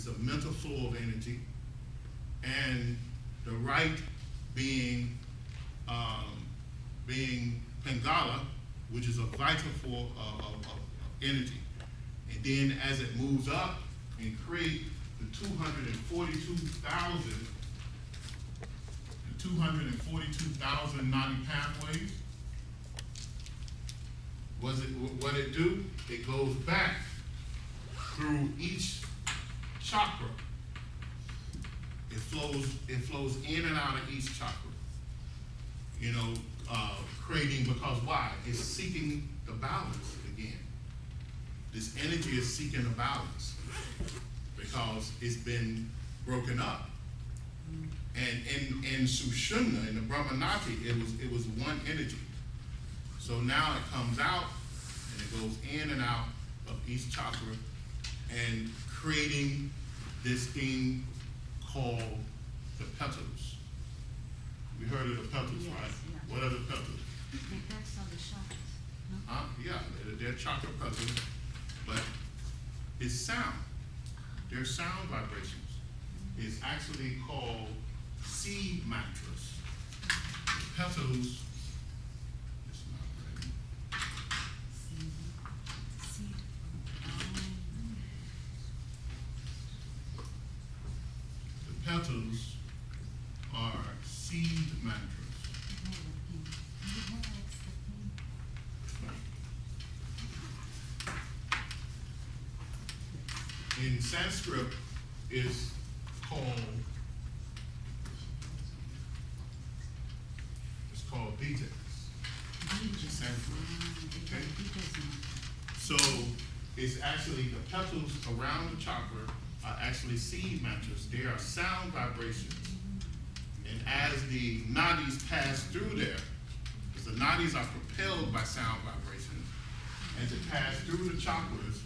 It's a mental flow of energy. And the right being Pingala, which is a vital form of energy. And then as it moves up and create the 242,000 nadi pathways, what it do? It goes back through each chakra. It flows in and out of each chakra. You know, creating, because why? It's seeking the balance again. This energy is seeking a balance because it's been broken up. And in Sushumna, in the Brahmanati, it was one energy. So now it comes out and it goes in and out of each chakra and creating this thing called the petals. We heard of the petals, yes, right? Yeah. What are the petals? The petals are the chakras. No? Yeah, they're chakra petals, but it's sound. They're sound vibrations. It's actually called seed mantras. The petals. It's not ready. Seed. The petals are seed mantras. In Sanskrit, is called bejas. Sanskrit. Okay? So it's actually the petals around the chakra are actually seed mantras. They are sound vibrations. And as the nadis pass through there, because the nadis are propelled by sound vibrations, and to pass through the chakras,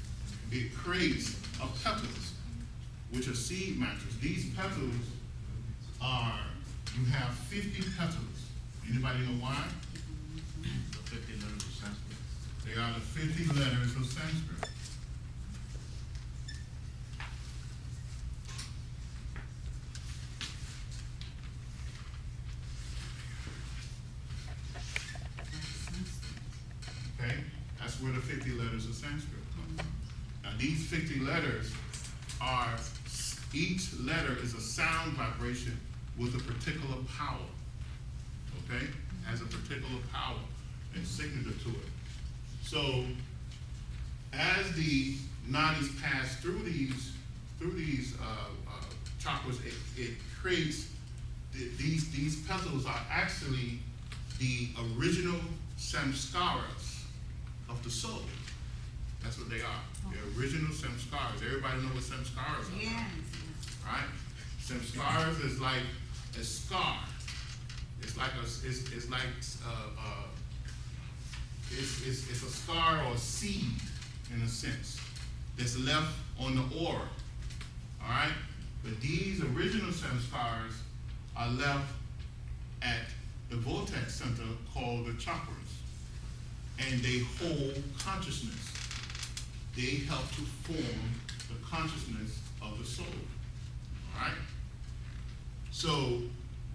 it creates a petals, which are seed mantras. These petals are, you have 50 petals. Anybody know why? The 50 letters of Sanskrit. They are the 50 letters of Sanskrit. Okay? That's where the 50 letters of Sanskrit come from. Now these 50 letters are, each letter is a sound vibration with a particular power. Okay? Has a particular power and signature to it. So as the nadis pass through these chakras, it creates these petals are actually the original samskaras of the soul. That's what they are. The original samskaras. Everybody know what samskaras are? Yes. Right? Samskaras is like a scar. It's like it's a scar or a seed in a sense that's left on the aura. All right? But these original samskaras are left at the vortex center called the chakras. And they hold consciousness. They help to form the consciousness of the soul. All right? So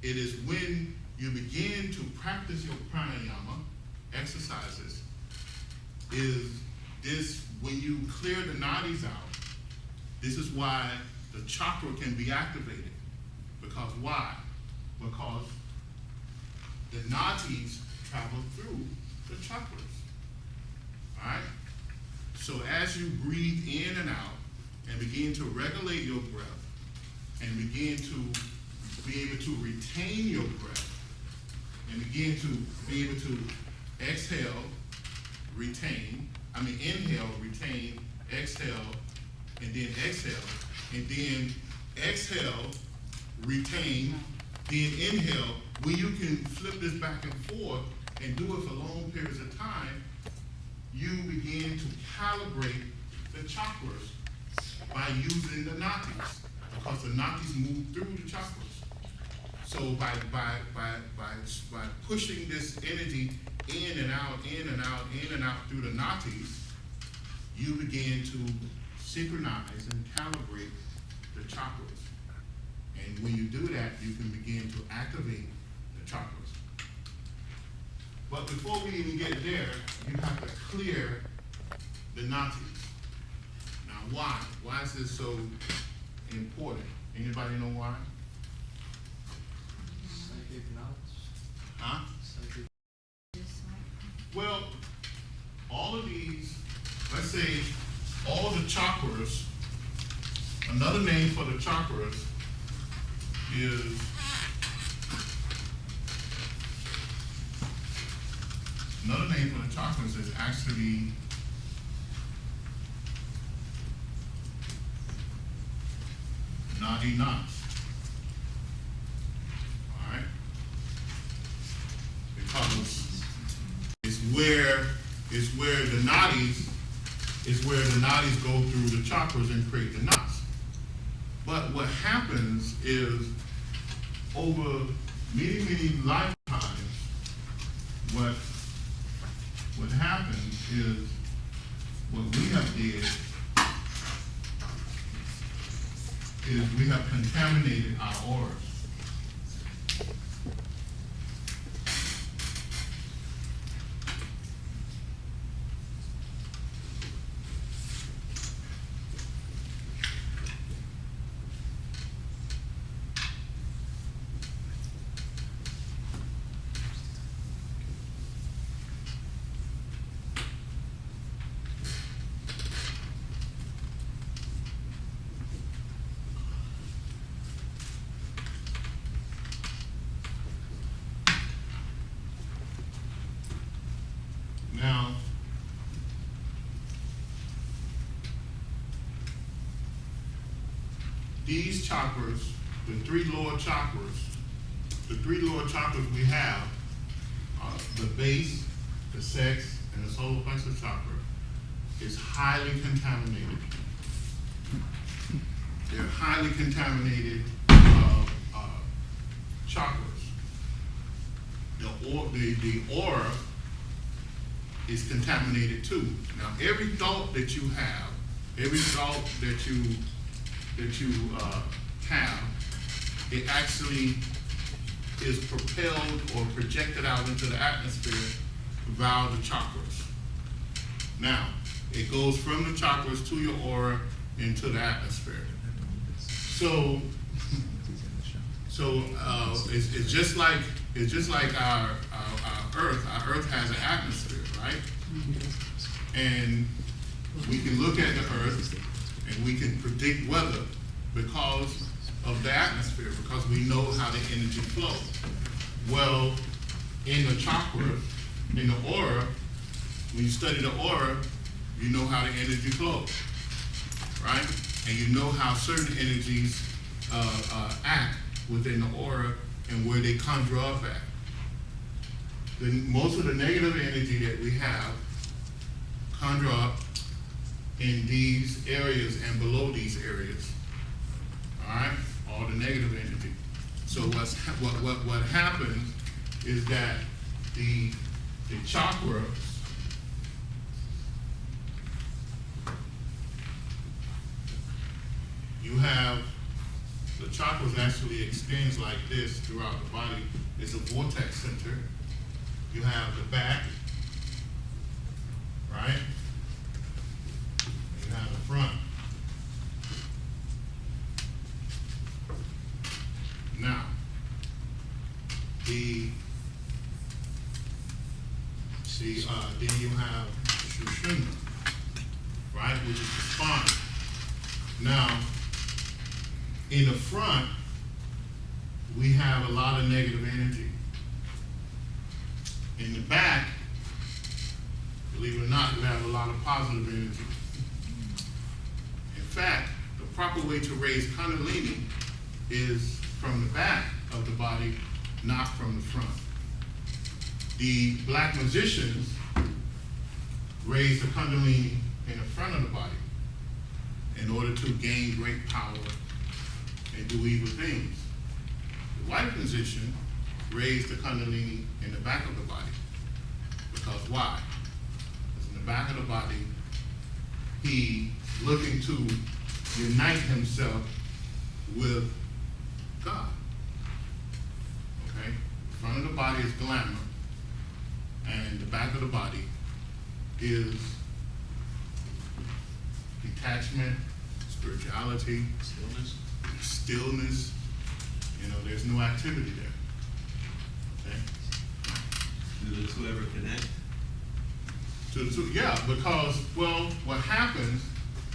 it is when you begin to practice your pranayama exercises, is this, when you clear the nadis out, this is why the chakra can be activated. Because why? Because the nadis travel through the chakras. All right? So as you breathe in and out and begin to regulate your breath and begin to be able to retain your breath and begin to be able to inhale, retain, exhale, and then exhale, and then exhale, retain, then inhale. When you can flip this back and forth and do it for long periods of time, you begin to calibrate the chakras by using the nadis, because the nadis move through the chakras. So by pushing this energy in and out, in and out, in and out through the nadis, you begin to synchronize and calibrate the chakras. And when you do that, you can begin to activate the chakras. But before we even get there, you have to clear the nadis. Now why? Why is this so important? Anybody know why? Psychic knowledge. Huh? Psychic. Just like, Well, all of these, let's say all the chakras, another name for the chakras is actually nadi knots. All right? Because it's where the nadis go through the chakras and create the knots. But what happens is over many, many lifetimes, what happens is what we have did is we have contaminated our auras. Now, these chakras, the three lower chakras we have, the base, the sex, and the solar plexus chakra, is highly contaminated. They're highly contaminated chakras. The aura is contaminated too. Now, every thought that you have, it actually is propelled or projected out into the atmosphere via the chakras. Now, it goes from the chakras to your aura into the atmosphere. So it's just like our Earth. Our Earth has an atmosphere, right? And we can look at the Earth and we can predict weather because of the atmosphere, because we know how the energy flows. Well, in the chakra, in the aura, when you study the aura, you know how the energy flows, right? And you know how certain energies act within the aura and where they conjure up at. Most of the negative energy that we have conjure up in these areas and below these areas. All right, all the negative energy. So what happens is that the chakras you have the chakras actually extends like this throughout the body. It's a vortex center. You have the back, right? You have the front. Now, then you have Shushuna, right, which is the spine. Now, in the front, we have a lot of negative energy. In the back, believe it or not, we have a lot of positive energy. In fact, the proper way to raise Kundalini is from the back of the body, not from the front. The black magicians raise the Kundalini in the front of the body in order to gain great power and do evil things. The white magician raised the Kundalini in the back of the body. Because why? Because in the back of the body, he looking to unite himself with God. Okay? The front of the body is glamour, and the back of the body is detachment, spirituality, stillness. You know, there's no activity there. Okay? Do the two ever connect? Yeah, because, well, what happens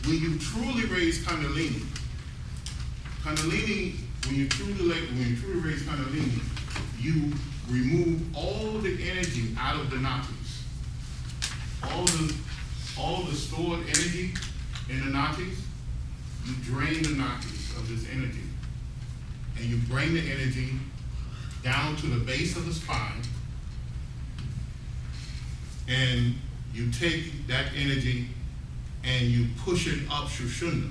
when you truly raise Kundalini, when you truly raise Kundalini, you remove all the energy out of the natis. All the stored energy in the natis, you drain the natis of this energy. And you bring the energy down to the base of the spine, and you take that energy and you push it up Shushunda.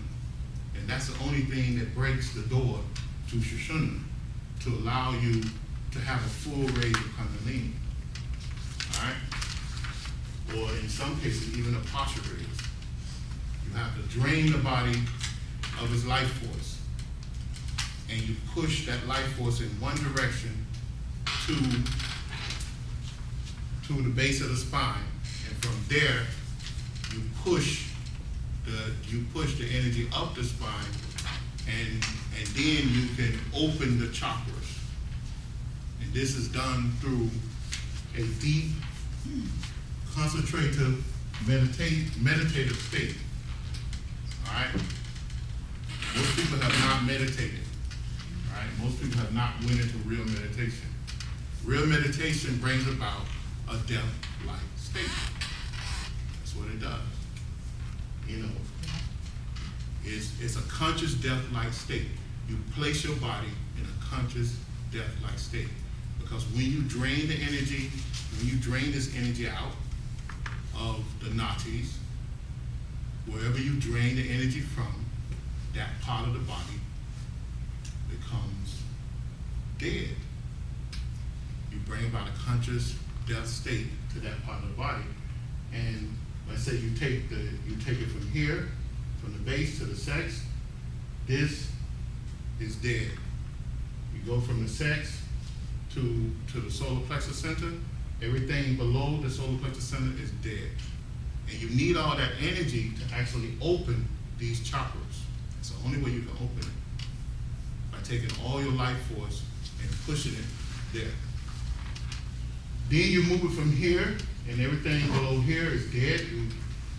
And that's the only thing that breaks the door to Shushunda, to allow you to have a full raise of Kundalini. All right? Or in some cases, even a partial raise. You have to drain the body of its life force. And you push that life force in one direction to the base of the spine. And from there, you push the energy up the spine, and then you can open the chakras. And this is done through a deep, concentrative, meditative state. All right? Most people have not meditated. All right? Most people have not went into real meditation. Real meditation brings about a death-like state. That's what it does. You know, it's a conscious death-like state. You place your body in a conscious death-like state. Because when you drain the energy, when you drain this energy out of the natis, wherever you drain the energy from, that part of the body becomes dead. You bring about a conscious death state to that part of the body. And let's say you take it from here, from the base to the sex, this is dead. You go from the sex to the solar plexus center, everything below the solar plexus center is dead. And you need all that energy to actually open these chakras. It's the only way you can open it, by taking all your life force and pushing it there. Then you move it from here, and everything below here is dead.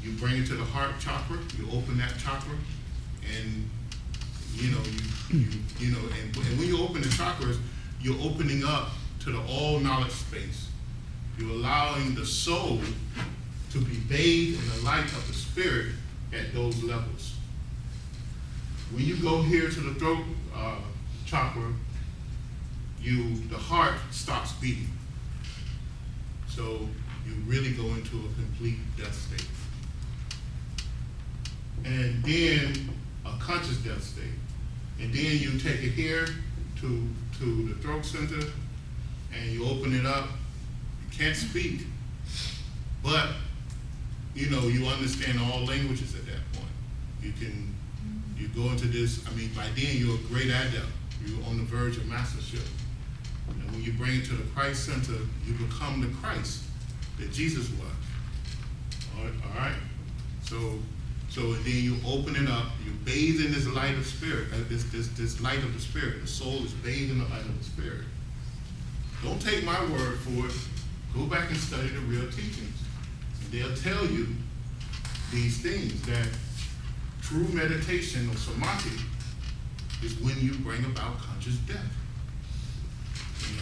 You bring it to the heart chakra. You open that chakra, and and when you open the chakras, you're opening up to the all knowledge space. You're allowing the soul to be bathed in the light of the spirit at those levels. When you go here to the throat chakra, the heart stops beating. So you really go into a complete death state. And then a conscious death state. And then you take it here to the throat center, and you open it up. You can't speak, but you understand all languages at that point. You go into this, by then you're a great adept. You're on the verge of mastership. And when you bring it to the Christ center, you become the Christ that Jesus was. All right? So then you open it up, you bathe in this light of spirit, this light of the spirit. The soul is bathed in the light of the spirit. Don't take my word for it. Go back and study the real teachings. And they'll tell you these things, that true meditation or samadhi is when you bring about conscious death.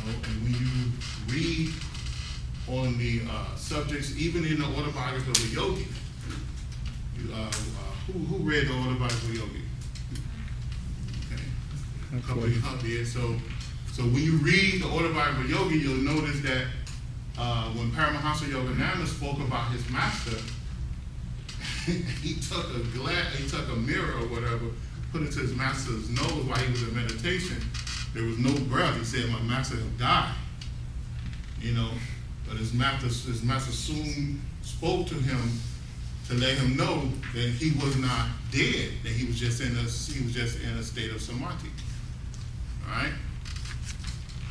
And when you read on the subjects, even in the autobiography of a yogi, who read the autobiography of a yogi? Okay. A couple of you here. So when you read the autobiography of a yogi, you'll notice that when Paramahansa Yogananda spoke about his master, he took a mirror or whatever, put it to his master's nose while he was in meditation. There was no breath. He said, "My master will die." But his master soon spoke to him to let him know that he was not dead, that he was just in a state of samadhi. All right.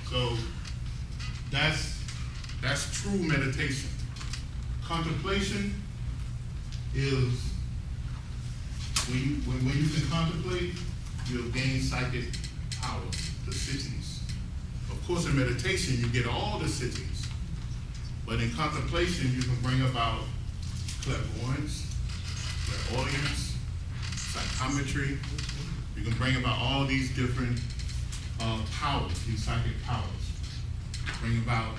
So that's true meditation. Contemplation is when you can contemplate, you'll gain psychic powers, the siddhis. Of course, in meditation, you get all the siddhis, but in contemplation, you can bring about clairvoyance, clairaudience, psychometry. You can bring about all these different powers, these psychic powers. Bring about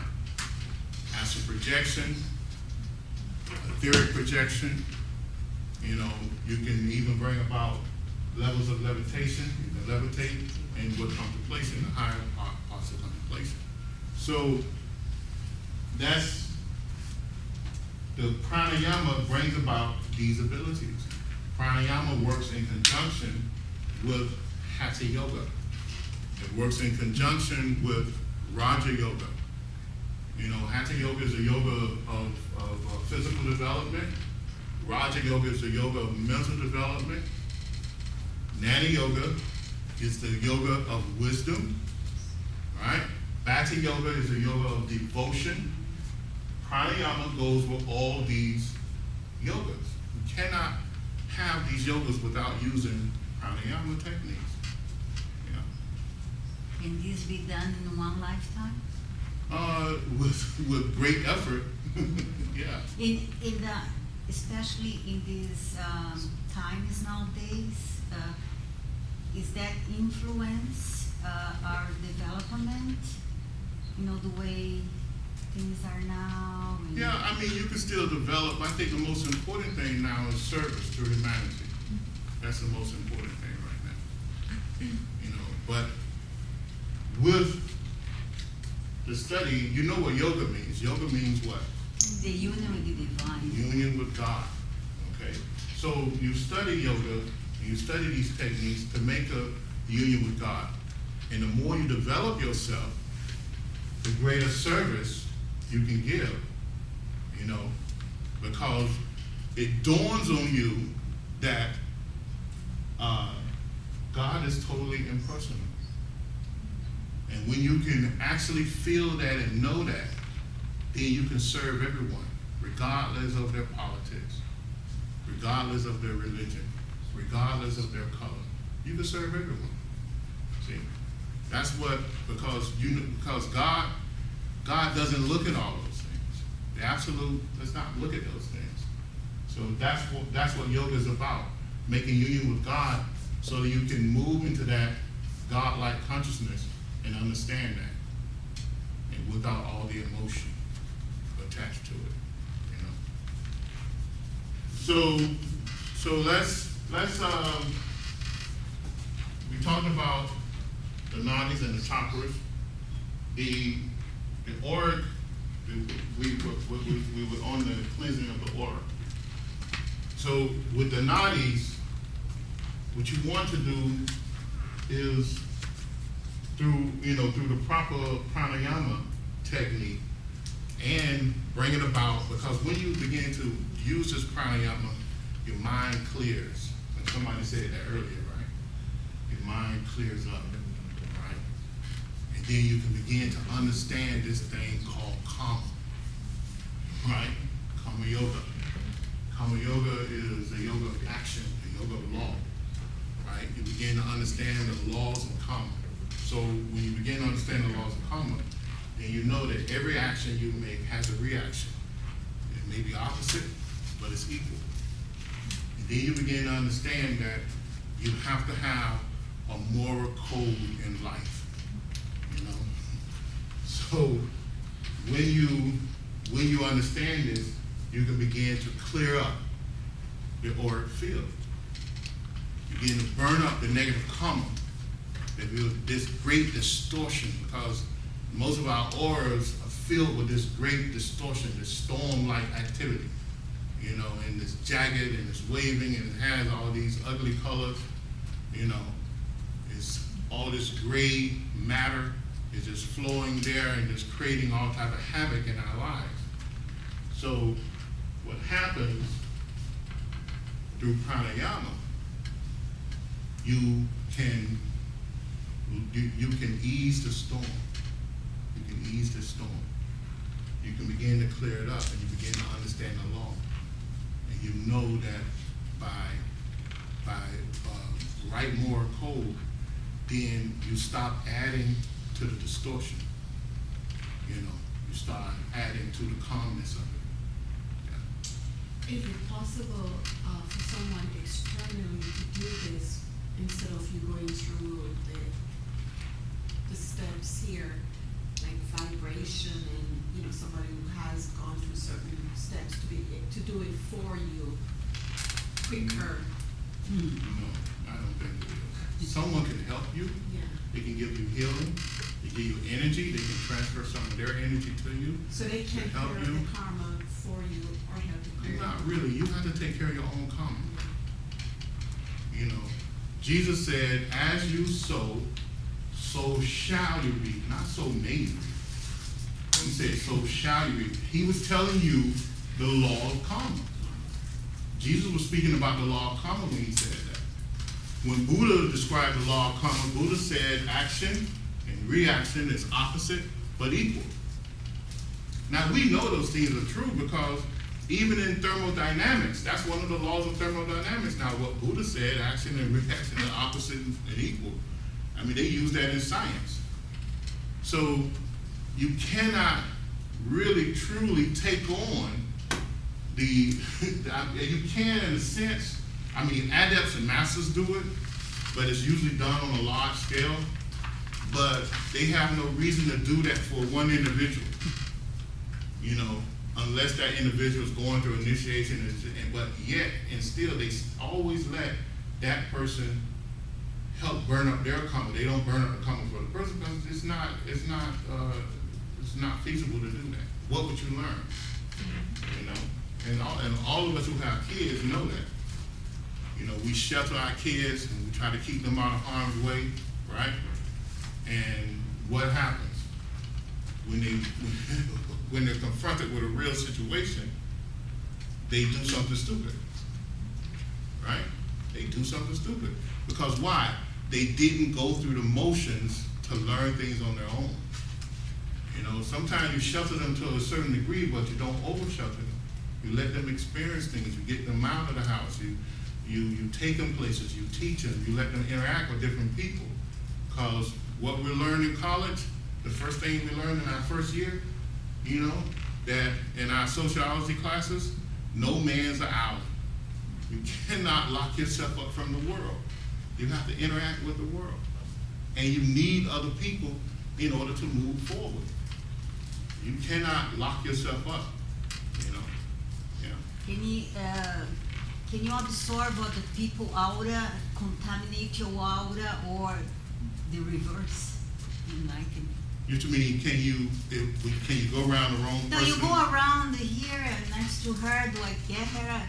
astral projection, etheric projection. You know, you can even bring about levels of levitation. You can levitate, and with contemplation, the higher parts of contemplation. So that's the pranayama brings about these abilities. Pranayama works in conjunction with hatha yoga. It works in conjunction with raja yoga. You know, hatha yoga is a yoga of physical development. Raja yoga is the yoga of mental development. Jnana yoga is the yoga of wisdom. Right? Bhakti yoga is the yoga of devotion. Pranayama goes with all these yogas. You cannot have these yogas without using pranayama techniques. Yeah. Can this be done in one lifetime? With great effort. Yeah. In the, especially in these times nowadays, is that influence our development? You know, the way things are now? Yeah, I mean, you can still develop. I think the most important thing now is service to humanity. That's the most important thing right now. You know, but with the study, you know what yoga means. Yoga means what? The union with the divine. Union with God. Okay? So you study yoga, and you study these techniques to make a union with God. And the more you develop yourself, the greater service you can give. You know, because it dawns on you that God is totally impersonal. And when you can actually feel that and know that, then you can serve everyone, regardless of their politics, regardless of their religion, regardless of their color. You can serve everyone. See, that's what, because God doesn't look at all those things. The absolute does not look at those things. So that's what yoga is about, making union with God so that you can move into that God-like consciousness and understand that, and without all the emotion attached to it, you know. So let's we talked about the nadis and the chakras, the auric. We were on the cleansing of the auric. So with the nadis, what you want to do is through the proper pranayama technique and bring it about, because when you begin to use this pranayama, your mind clears. And somebody said that earlier, right? Your mind clears up, right? And then you can begin to understand this thing called karma, right? Karma yoga. Karma yoga is a yoga of action, a yoga of law, right? You begin to understand the laws of karma. So when you begin to understand the laws of karma, then you know that every action you make has a reaction. It may be opposite, but it's equal. And then you begin to understand that you have to have a moral code in life, you know? So when you understand this, you can begin to clear up your auric field. You begin to burn up the negative karma. This great distortion, because most of our auras are filled with this great distortion, this storm-like activity, you know, and it's jagged and it's waving and it has all these ugly colors, you know. It's all this gray matter is just flowing there and just creating all type of havoc in our lives. So what happens through pranayama, you can ease the storm. You can ease the storm. You can begin to clear it up, and you begin to understand the law. And you know that by right moral code, then you stop adding to the distortion. You know, you start adding to the calmness of it. Yeah. Is it possible for someone externally to do this instead of you going through the steps here, like vibration and, you know, somebody who has gone through certain steps to do it for you quicker? No, I don't think it is. Someone can help you. Yeah. They can give you healing. They give you energy. They can transfer some of their energy to you. So they can help clear you. the karma for you or help you clear Not it? really. You have to take care of your own karma. You know, Jesus said, as you sow, so shall you reap. Not so may you reap. He said, so shall you reap. He was telling you the law of karma. Jesus was speaking about the law of karma when he said that. When Buddha described the law of karma, Buddha said action and reaction is opposite but equal. Now we know those things are true because even in thermodynamics, that's one of the laws of thermodynamics. Now what Buddha said, action and reaction are opposite and equal. I mean, they use that in science. So you cannot really truly take on you can in a sense. I mean, adepts and masters do it, but it's usually done on a large scale. But they have no reason to do that for one individual, you know, unless that individual is going through initiation. But yet, and still, they always let that person help burn up their karma. They don't burn up the karma for the person because it's not feasible to do that. What would you learn? You know, and all of us who have kids know that. You know, we shelter our kids and we try to keep them out of harm's way, right? And what happens when they're confronted with a real situation? They do something stupid, right? They do something stupid because why? They didn't go through the motions to learn things on their own. You know, sometimes you shelter them to a certain degree, but you don't over shelter them. You let them experience things. You get them out of the house. You take them places. You teach them. You let them interact with different people. Because what we learn in college, the first thing we learn in our first year, you know, that in our sociology classes, no man's an island. You cannot lock yourself up from the world. You have to interact with the world. And you need other people in order to move forward. You cannot lock yourself up, you know. Yeah. Can you absorb other people aura, contaminate your aura, or the reverse? You mean can you go around the wrong person? No, you go around here and next to her, do I get her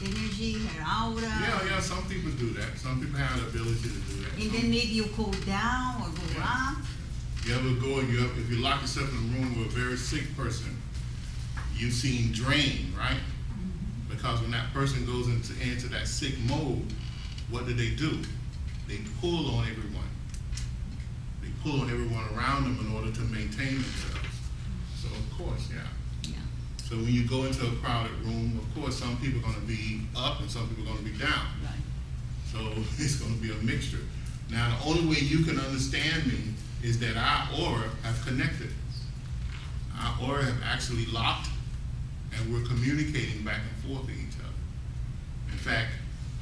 energy, her aura? Yeah, some people do that. Some people have the ability to do that. And then maybe you go down or go up. You ever go, if you lock yourself in a room with a very sick person, you've seen drain, right? Mm-hmm. Because when that person goes into that sick mode, what do? They pull on everyone. They pull on everyone around them in order to maintain themselves. So of course, yeah. So when you go into a crowded room, of course, some people are going to be up and some people are going to be down. Right. So it's going to be a mixture. Now, the only way you can understand me is that our aura have connected. Our aura have actually locked, and we're communicating back and forth to each other. In fact,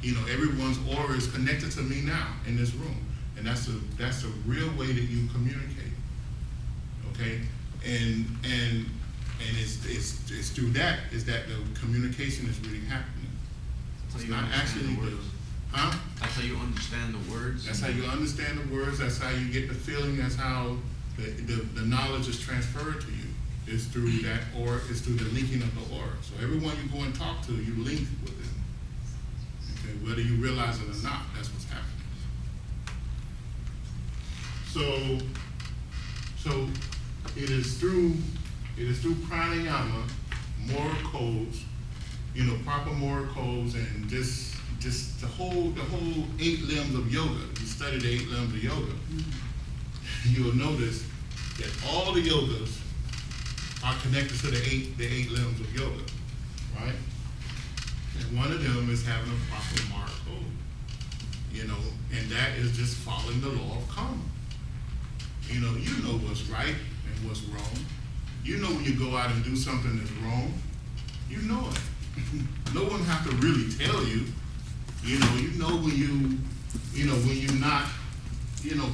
you know, everyone's aura is connected to me now in this room, and that's a real way that you communicate. Okay, and it's through that is that the communication is really happening. So It's you not understand actually the words. Huh? That's how you understand the words. That's how you understand the words. That's how you get the feeling. That's how the knowledge is transferred to you. It's through that aura. It's through the linking of the aura. So everyone you go and talk to, you link with them. Okay, whether you realize it or not, that's what's happening. So it is through pranayama, moral codes, proper moral codes and just the whole 8 limbs of yoga. You study the 8 limbs of yoga, you'll notice that all the yogas are connected to the eight limbs of yoga, right? And one of them is having a proper moral code, and that is just following the law of karma. You know what's right and what's wrong. You know when you go out and do something that's wrong, you know it. No one have to really tell you. You know when you're not,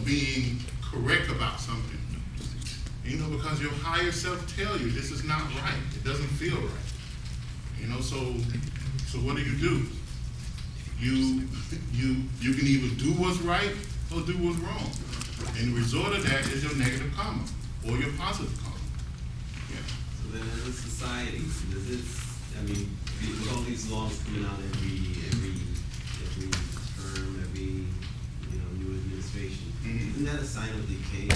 being correct about something. Because your higher self tell you this is not right. It doesn't feel right. So what do? You can either do what's right or do what's wrong. And the result of that is your negative karma or your positive karma. Yeah. So then as a society, with all these laws coming out every term, every new administration, isn't that a sign of decay?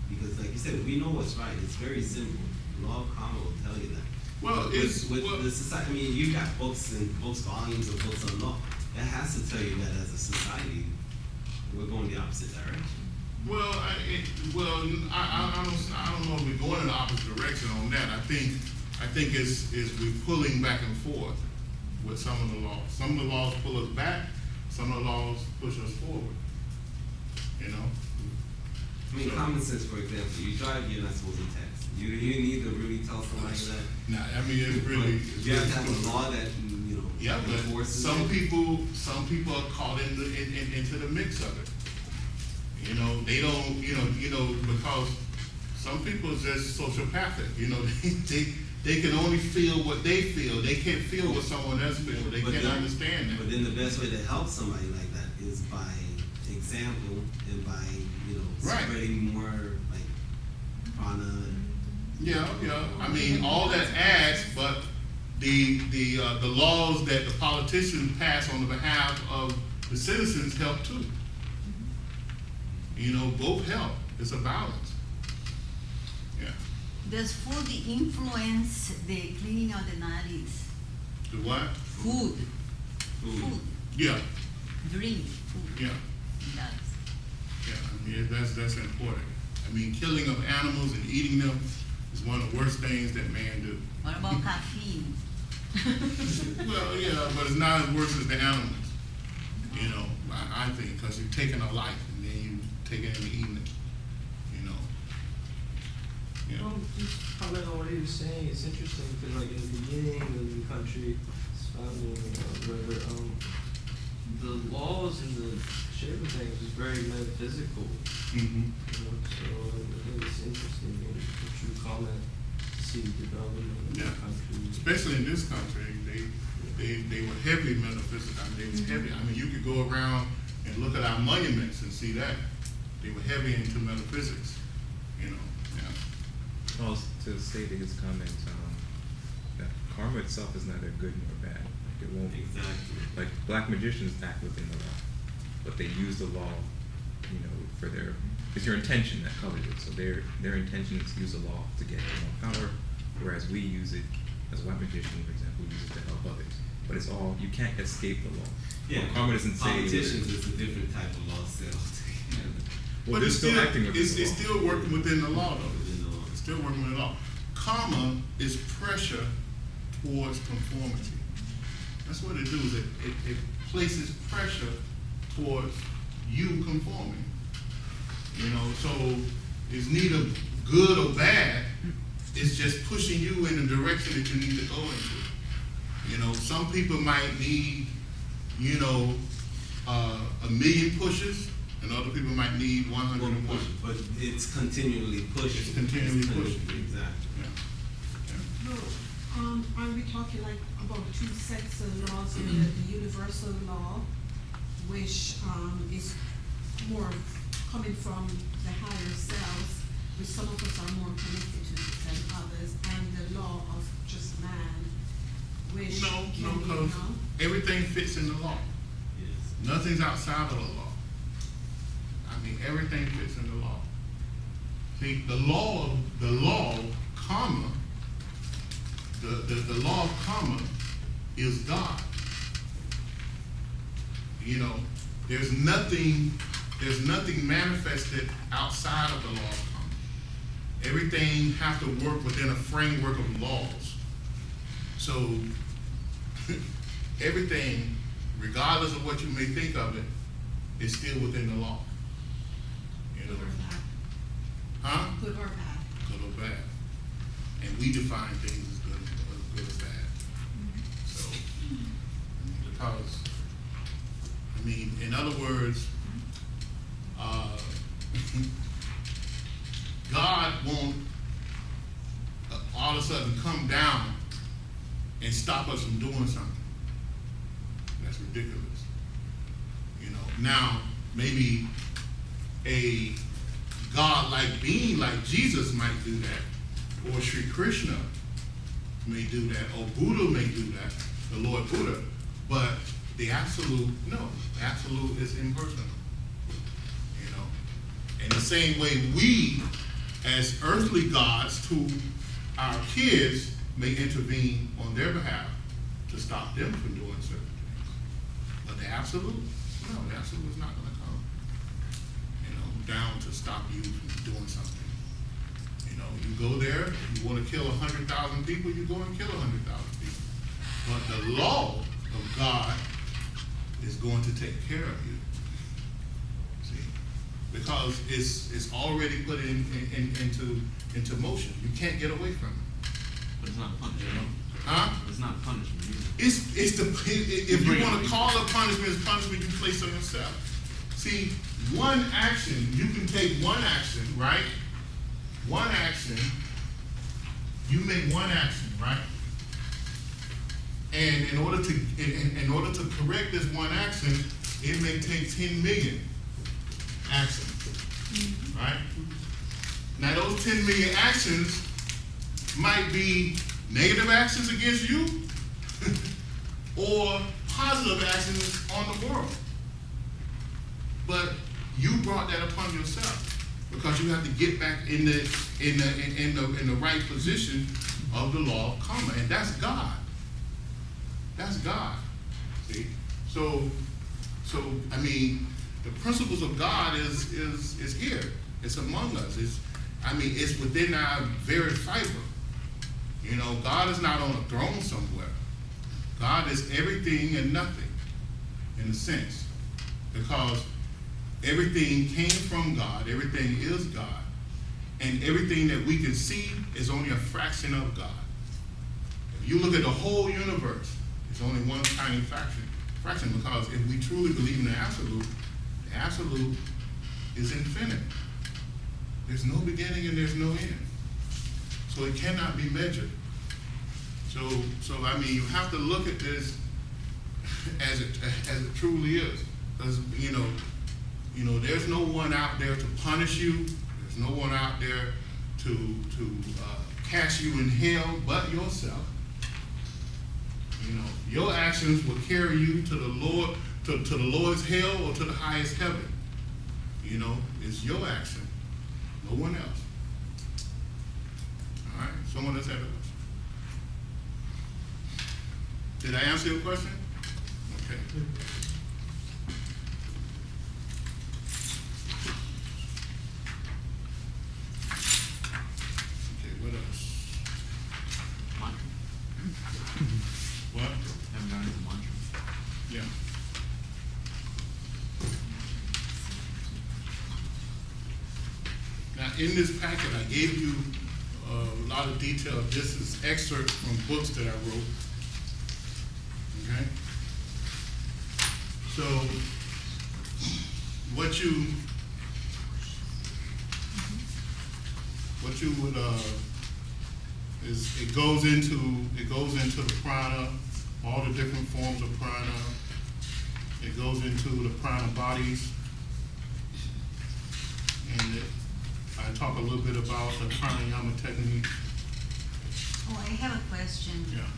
Because like you said, we know what's right. It's very simple. The law of karma will tell you that. Well, the society. You've got books, volumes of books on law. That has to tell you that as a society, we're going the opposite direction. Well, I don't know if we're going in the opposite direction on that. I think it's we're pulling back and forth with some of the laws. Some of the laws pull us back. Some of the laws push us forward. Common sense, for example, you drive, you're not supposed to text. You need to really tell somebody that. It's really. You have to have a law that Yeah, but enforces some it. people are caught into the mix of it. They don't, because some people are just sociopathic. They can only feel what they feel. They can't feel what someone else feels. They can't understand that. But then the best way to help somebody like that is by example and by Right. spreading more like prana. Yeah. All that adds, but the laws that the politicians pass on the behalf of the citizens help too. Both help. It's a balance. Yeah. Does food influence the cleaning of the naris? The what? Food. Yeah. Drink. Food. Yeah. It does. Yeah. That's important. Killing of animals and eating them is one of the worst things that man do. What about caffeine? Well, yeah, but it's not as worse as the animals. I think, because you're taking a life and then you take it and eating it. Just comment on what he was saying. It's interesting because, like, in the beginning of the country, its founding, the laws and the shape of things was very metaphysical. Mm-hmm. So I think it's interesting and a true comment to see development in the country. Especially in this country, they were heavy metaphysical. They was heavy. You could go around and look at our monuments and see that they were heavy into metaphysics. Well, to say to his comment, that karma itself is neither good nor bad. Like it won't. Exactly. Like black magicians act within the law, but they use the law, for it's your intention that colors it. So their intention is to use the law to get more power, whereas we use it as a white magician, for example, use it to help others. But it's all, you can't escape the law. Yeah. Karma doesn't say. Politicians is a different type of law still. Well, But they're it's still acting within the law. It's still working within the law, though. Within the law. It's still working within the law. Karma is pressure towards conformity. That's what it does. It places pressure towards you conforming. So it's neither good or bad. It's just pushing you in the direction that you need to go into. Some people might need, a million pushes, and other people might need 100 pushes. But it's continually pushing. It's continually pushing. Exactly. Yeah. No, are we talking like about two sets of laws, the universal law, which is more coming from the higher selves, which some of us are more connected to than others, and the law of just man, which No, can be, because everything fits in the law. Yes. Nothing's outside of the law. Everything fits in the law. See, the law of karma, the law of karma is God. You know, there's nothing manifested outside of the law of karma. Everything have to work within a framework of laws. So everything, regardless of what you may think of it, is still within the law. You know? Good or bad? Huh? Good or bad? Good or bad. And we define things as good or bad. So, because, I mean, in other words, God won't all of a sudden come down and stop us from doing something. That's ridiculous. You know, now maybe a God-like being like Jesus might do that, or Sri Krishna may do that, or Buddha may do that, the Lord Buddha. But the absolute, no, the absolute is impersonal. You know, in the same way we, as earthly gods to our kids, may intervene on their behalf to stop them from doing certain things. But the absolute, no, the absolute is not going to come, you know, down to stop you from doing something. You know, you go there, you want to kill 100,000 people, you go and kill 100,000 people. But the law of God is going to take care of you. See, because it's already put into motion. You can't get away from it. But it's not punishment. Huh? It's not punishment either. If you want to call it punishment, it's punishment you place on yourself. See, one action, you can take one action, right? One action, you make one action, right? And in order to correct this one action, it may take 10 million actions, right? Now those 10 million actions might be negative actions against you or positive actions on the world. But you brought that upon yourself because you have to get back in the right position of the law of karma, and that's God. That's God. See? So I mean, the principles of God is here. It's among us. It's within our very fiber. You know, God is not on a throne somewhere. God is everything and nothing, in a sense, because everything came from God, everything is God, and everything that we can see is only a fraction of God. If you look at the whole universe, it's only one tiny fraction, because if we truly believe in the absolute is infinite. There's no beginning and there's no end. So it cannot be measured. So I mean, you have to look at this as it truly is. Because you know, there's no one out there to punish you. There's no one out there to cast you in hell but yourself. You know, your actions will carry you to the Lord, to the Lord's hell or to the highest heaven. You know, it's your action, no one else. All right, someone else have a question? Did I answer your question? Okay. Okay, what else? Mantra. What? Haven't gone into mantra. Yeah. Now, in this packet, I gave you a lot of detail. This is excerpts from books that I wrote. Okay? So, what you would is it goes into the prana, all the different forms of prana. It goes into the prana bodies, and I talk a little bit about the pranayama technique. Oh, I have a question. Yeah.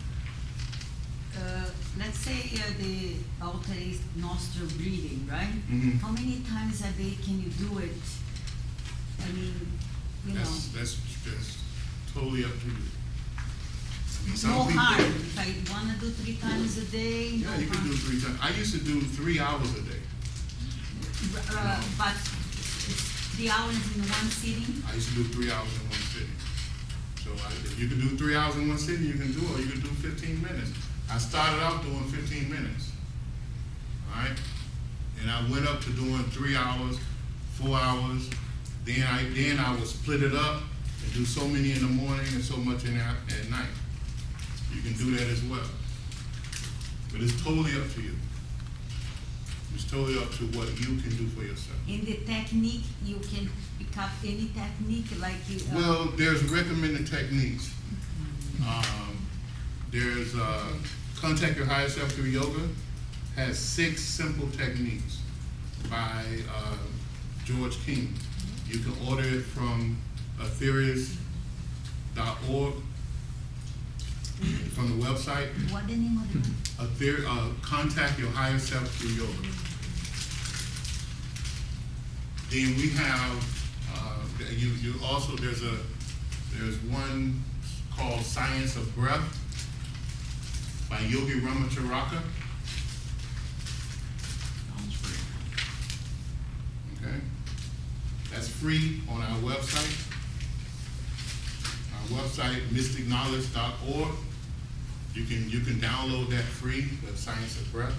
Let's say the altar is nostril breathing, right? Mhm. How many times a day can you do it? I mean, you know. That's totally up to you. I Some No people- harm, if I wanna do 3 times a day, no Yeah, you can harm. do 3 times. I used to do 3 hours a day. But it's 3 hours in one sitting? I used to do 3 hours in one sitting. So if you can do 3 hours in one sitting, you can do it, or you can do 15 minutes. I started out doing 15 minutes, all right? And I went up to doing 3 hours, 4 hours. Then I would split it up and do so many in the morning and so much at night. You can do that as well. But it's totally up to you. It's totally up to what you can do for yourself. In the technique, you can pick up any technique like you. Well, there's recommended techniques. There's Contact Your Higher Self Through Yoga, has 6 simple techniques by George King. You can order it from aetherius.org, from the website. What the name of the book? Contact Your Higher Self Through Yoga. Then we have, you also, there's one called Science of Breath by Yogi Ramacharaka. Sounds free. Okay? That's free on our website. Our website, mysticknowledge.org. You can download that free, the Science of Breath.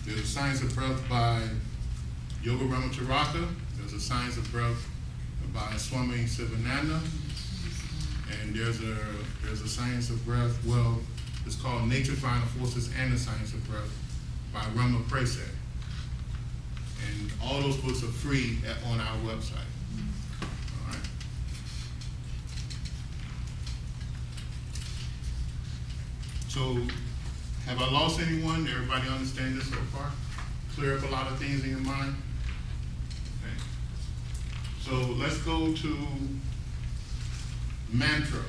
There's a Science of Breath by Yoga Ramacharaka. There's a Science of Breath by Swami Sivananda. And there's a Science of Breath, well, it's called Nature Final Forces and the Science of Breath by Rama Prasad. And all those books are free on our website. All right. So, have I lost anyone? Everybody understand this so far? Clear up a lot of things in your mind? Okay. So let's go to mantra.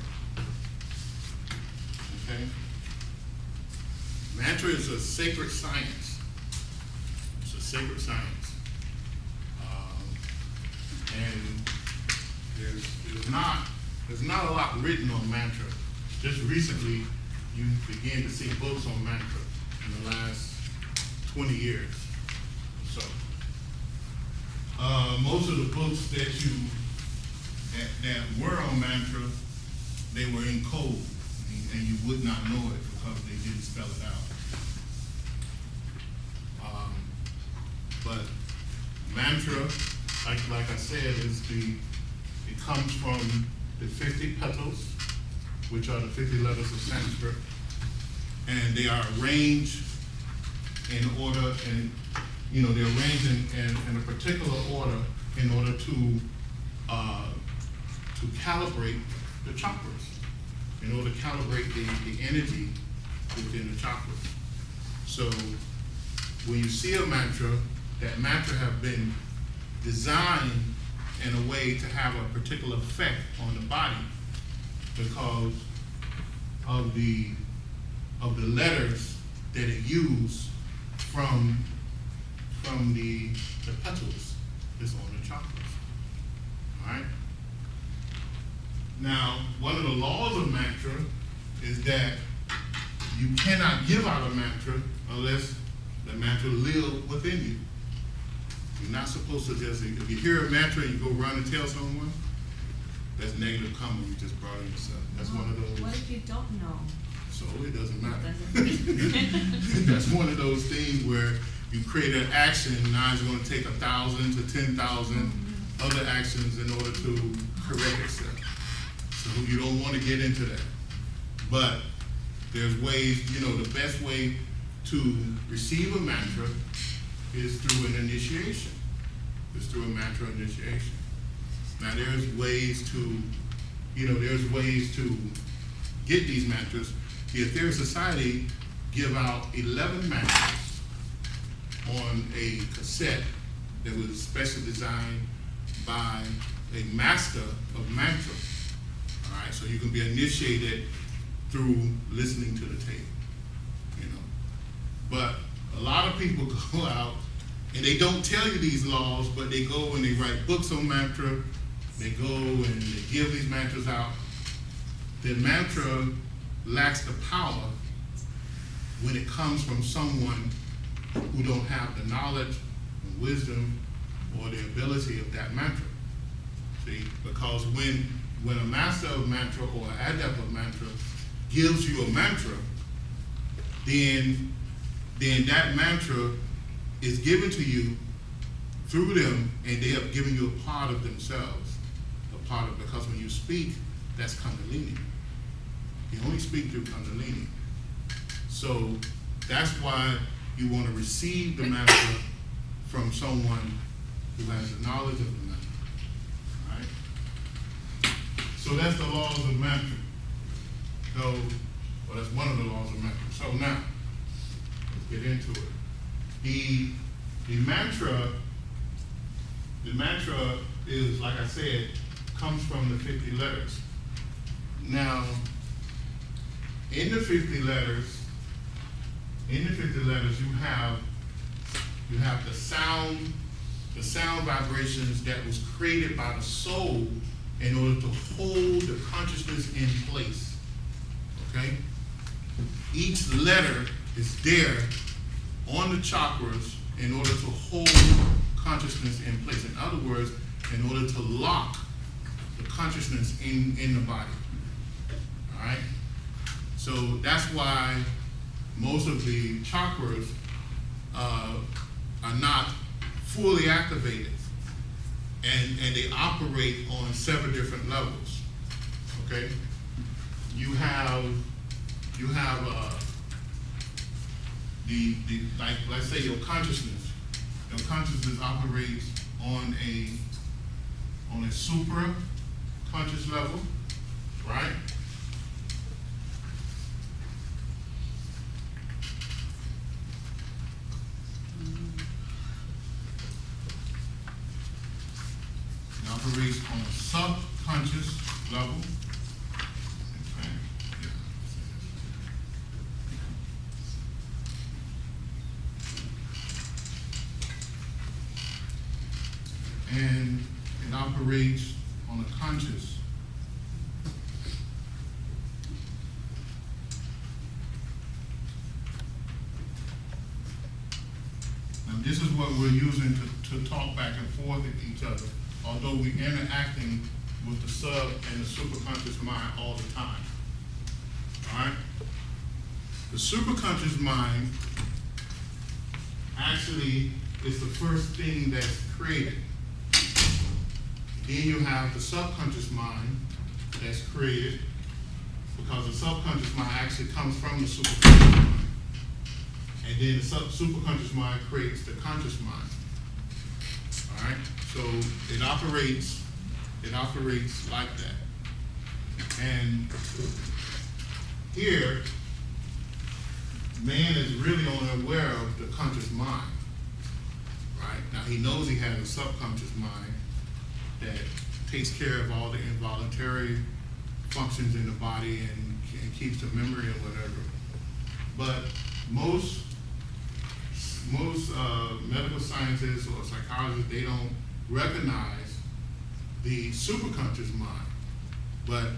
Okay? Mantra is a sacred science. It's a sacred science. And there's not a lot written on mantra. Just recently, you begin to see books on mantra in the last 20 years or so. Most of the books that were on mantra, they were in code, and you would not know it because they didn't spell it out. But mantra, like I said, it comes from the 50 petals, which are the 50 letters of Sanskrit, and they are arranged in order, and they're arranged in a particular order in order to calibrate the chakras, in order to calibrate the energy within the chakras. So when you see a mantra, that mantra have been designed in a way to have a particular effect on the body because of the letters that it used from the petals that's on the chakras. All right? Now, one of the laws of mantra is that you cannot give out a mantra unless the mantra lives within you. You're not supposed to just, if you hear a mantra and you go run and tell someone, that's negative karma you just brought on yourself. That's one of those. What if you don't know? So it doesn't matter. Doesn't- That's one of those things where you create an action, now it's going to take 1,000 to 10,000 other actions in order to correct itself. So you don't want to get into that. But there's ways, the best way to receive a mantra is through an initiation. It's through a mantra initiation. Now there's ways to get these mantras. The Etheric Society give out 11 mantras on a cassette that was specially designed by a master of mantra. All right, so you can be initiated through listening to the tape, But a lot of people go out and they don't tell you these laws, but they go and they write books on mantra. They go and they give these mantras out. the mantra lacks the power when it comes from someone who don't have the knowledge and wisdom or the ability of that mantra. See, because when a master of mantra or an adept of mantra gives you a mantra, then that mantra is given to you through them, and they have given you a part of themselves, because when you speak, that's Kundalini. You only speak through Kundalini. So that's why you want to receive the mantra from someone who has the knowledge of the mantra. All right? So that's the laws of mantra. So, well, that's one of the laws of mantra. So now, let's get into it. The mantra is, like I said, comes from the 50 letters. Now, in the 50 letters, you have the sound vibrations that was created by the soul in order to hold the consciousness in place. Okay? Each letter is there on the chakras in order to hold consciousness in place. In other words, in order to lock the consciousness in the body. All right? So that's why most of the chakras are not fully activated, and they operate on 7 different levels. Okay? You have the like, let's say your consciousness operates on a supra conscious level, right? It operates on a subconscious level. Okay. And it operates on a conscious. Now this is what we're using to talk back and forth with each other, although we're interacting with the sub and the superconscious mind all the time. All right? The superconscious mind actually is the first thing that's created. Then you have the subconscious mind that's created, because the subconscious mind actually comes from the superconscious mind. And then the superconscious mind creates the conscious mind. All right? So it operates like that. And here, man is really only aware of the conscious mind. Right? Now he knows he has a subconscious mind that takes care of all the involuntary functions in the body and keeps the memory or whatever. But most medical scientists or psychologists, they don't recognize the superconscious mind. But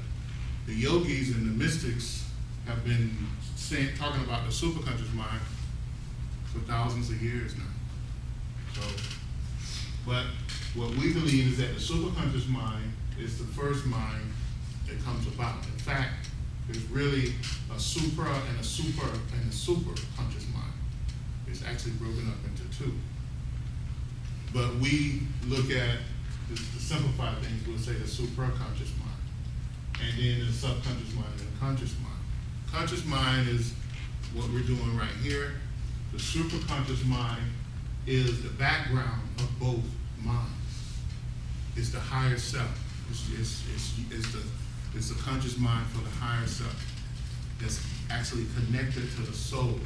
the yogis and the mystics have been talking about the superconscious mind for thousands of years now. So, but what we believe is that the superconscious mind is the first mind that comes about. In fact, there's really a supra and a super and a superconscious mind. It's actually broken up into 2. But we look at, to simplify things, we'll say the supraconscious mind, and then the subconscious mind and the conscious mind. Conscious mind is what we're doing right here. The superconscious mind is the background of both minds. It's the higher self. It's the conscious mind for the higher self that's actually connected to the soul.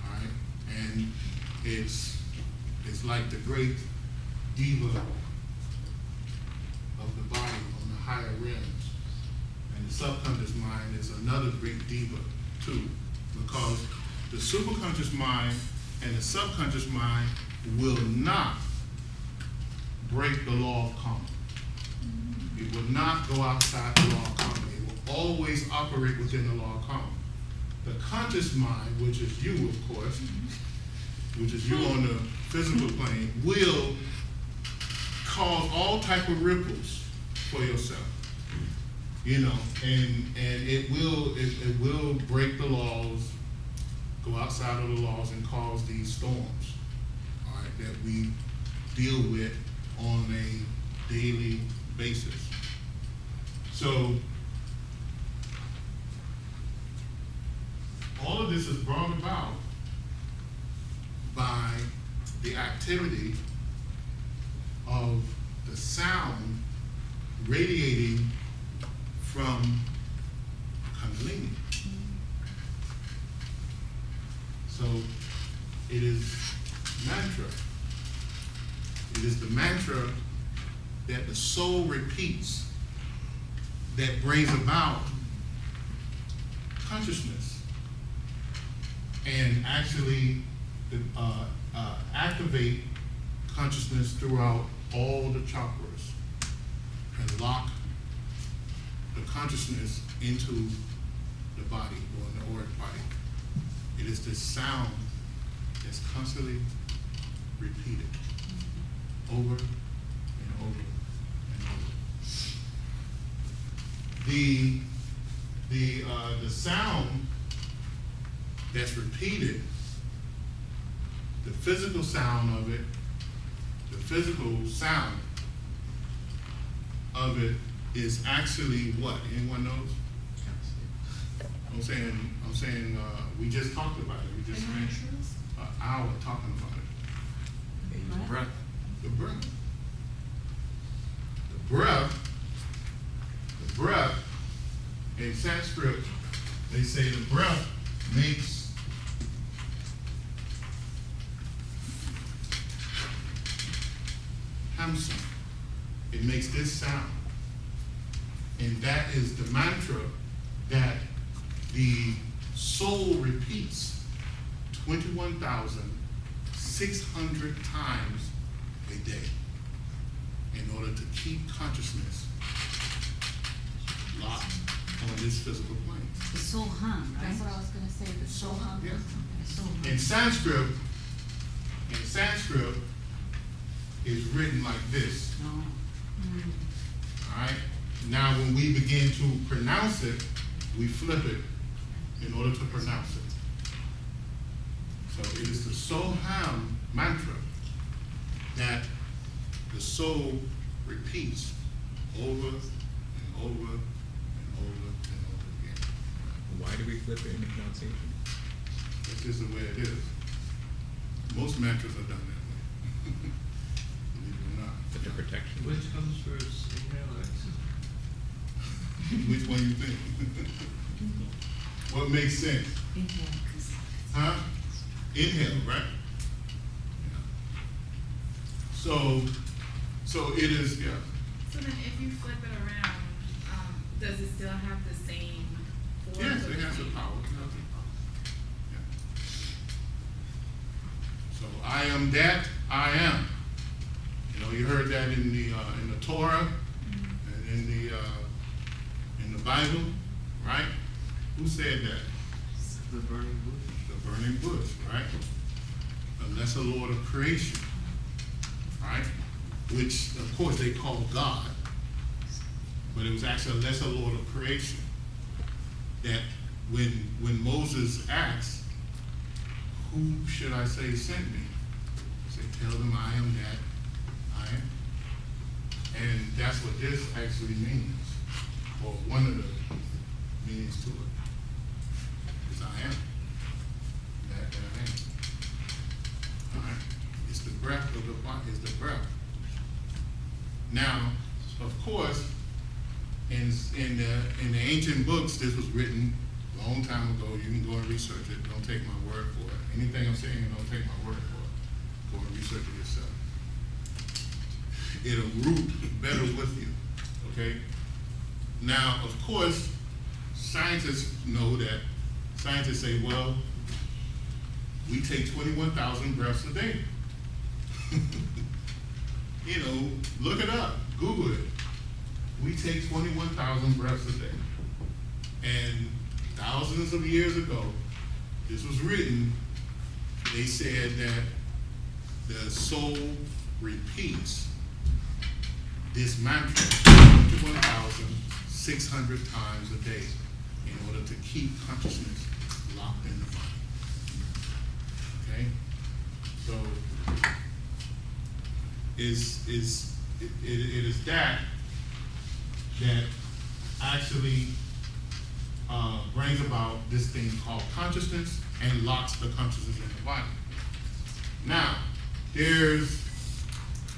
All right? And it's like the great diva of the body on the higher realms. And the subconscious mind is another great diva too, because the superconscious mind and the subconscious mind will not break the law of karma. It will not go outside the law of karma. It always operate within the law of karma. The conscious mind, which is you, of course, which is you on the physical plane, will cause all type of ripples for yourself. You know, and it will break the laws, go outside of the laws and cause these storms, all right, that we deal with on a daily basis. So all of this is brought about by the activity of the sound radiating from Kundalini. So it is mantra. It is the mantra that the soul repeats that brings about consciousness and actually activate consciousness throughout all the chakras and lock the consciousness into the body or the auric body. It is this sound that's constantly repeated over and over and over. The sound that's repeated, the physical sound of it, the physical sound of it is actually what? Anyone knows? I'm saying, we just talked about it. We just spent an hour talking about it. The breath. The breath. The breath, in Sanskrit, they say the breath makes hamsa. It makes this sound. And that is the mantra that the soul repeats 21,600 times a day in order to keep consciousness locked on this physical plane. The soul hum, right? That's what I was gonna say, the soul hum. Yeah. The soul hum. In Sanskrit is written like this. No. All right. Now, when we begin to pronounce it, we flip it in order to pronounce it. So it is the Soham mantra that the soul repeats over and over and over and over again. Why do we flip it in the pronunciation? That's just the way it is. Most mantras are done that way. Believe it or not. For the protection. Which comes first, inhale or exhale? Which one you think? What makes sense? Inhale. Huh? Inhale, right? Yeah. So it is, yeah. So then if you flip it around, does it still have the same force? Yes, or it has the same- power. Okay. Yeah. So I am that I am. You know, you heard that in the Torah and in the Bible, right? Who said that? The burning bush. The burning bush, right? A lesser Lord of creation, right? Which, of course, they call God, but it was actually a lesser Lord of creation. That when Moses asked, "Who should I say sent me?" He said, "Tell them I am that I am." And that's what this actually means, or one of the meanings to it. Is I am. That I am. All right. It's the breath of the body. It's the breath. Now, of course, in the ancient books, this was written a long time ago. You can go and research it. Don't take my word for it. Anything I'm saying, don't take my word for it. Go and research it yourself. It'll root better with you. Okay. Now, of course, scientists know that. Scientists say, well, we take 21,000 breaths a day. You know, look it up, Google it. We take 21,000 breaths a day. And thousands of years ago, this was written, they said that the soul repeats this mantra 21,600 times a day in order to keep consciousness locked in the body. Okay? So it is that actually brings about this thing called consciousness and locks the consciousness in the body. Now, there's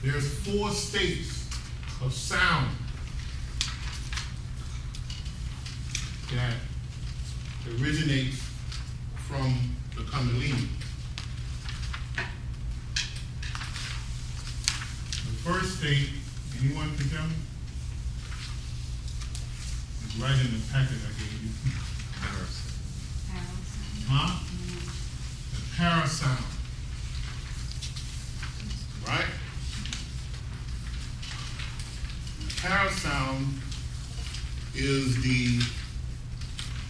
4 states of sound that originates from the Kundalini. The first state, anyone can tell me? It's right in the packet I gave you. Huh? The para sound. Right? The para sound is the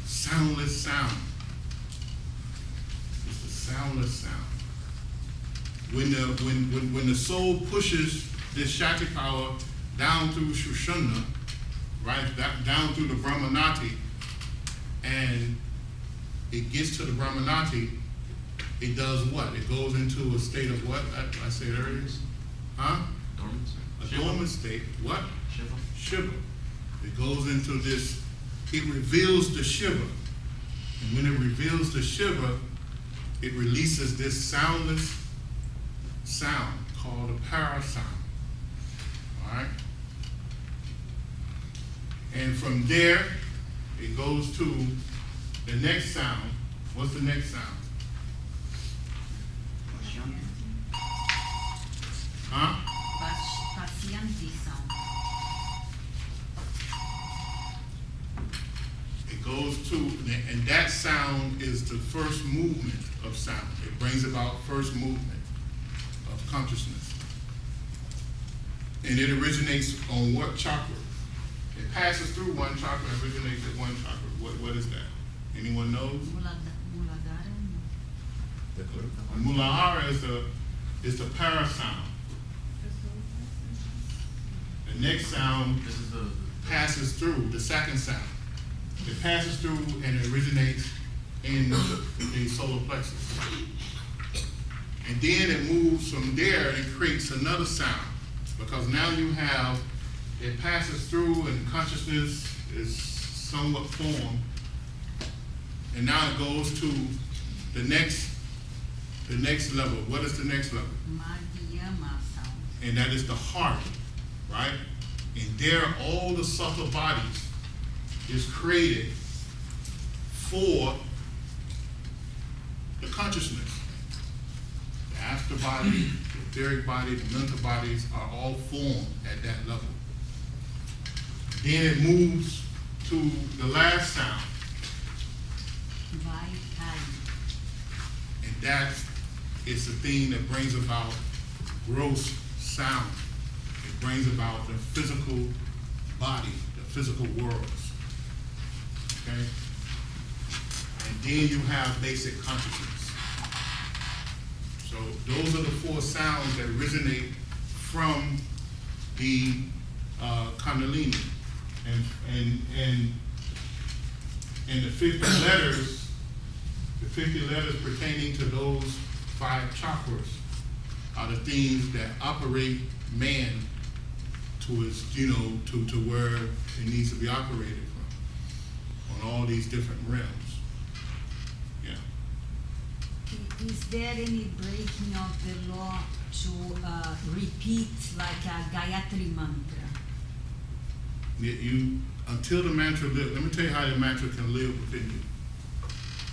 soundless sound. It's the soundless sound. When the soul pushes this Shakti power down through Sushumna, right, down through the Brahmanati, and it gets to the Brahmanati, it does what? It goes into a state of what? I said earlier? Huh? A dormant state. What? Shiva. It goes into this, it reveals the Shiva. And when it reveals the Shiva, it releases this soundless sound called a para sound. All right? And from there, it goes to the next sound. What's the next sound? Huh? Paciente sound. It goes to, and that sound is the first movement of sound. It brings about first movement of consciousness. And it originates on what chakra? It passes through one chakra and originates at one chakra. What is that? Anyone knows? Muladhara is the para sound. The next sound passes through, the second sound. It passes through and it originates in the solar plexus. And then it moves from there and creates another sound. Because now you have, it passes through and consciousness is somewhat formed. And now it goes to the next level. What is the next level? Madhyama sound. And that is the heart, right? And there, all the subtle bodies is created for the consciousness. The astral body, the etheric body, the mental bodies are all formed at that level. Then it moves to the last sound. And that is the thing that brings about gross sound. It brings about the physical body, the physical worlds. Okay? And then you have basic consciousness. So those are the 4 sounds that originate from the Kundalini. And the 50 letters pertaining to those 5 chakras are the things that operate man towards, to where it needs to be operated from on all these different realms. Yeah. Is there any breaking of the law to repeat like a Gayatri mantra? You until the mantra lives. Let me tell you how the mantra can live within you.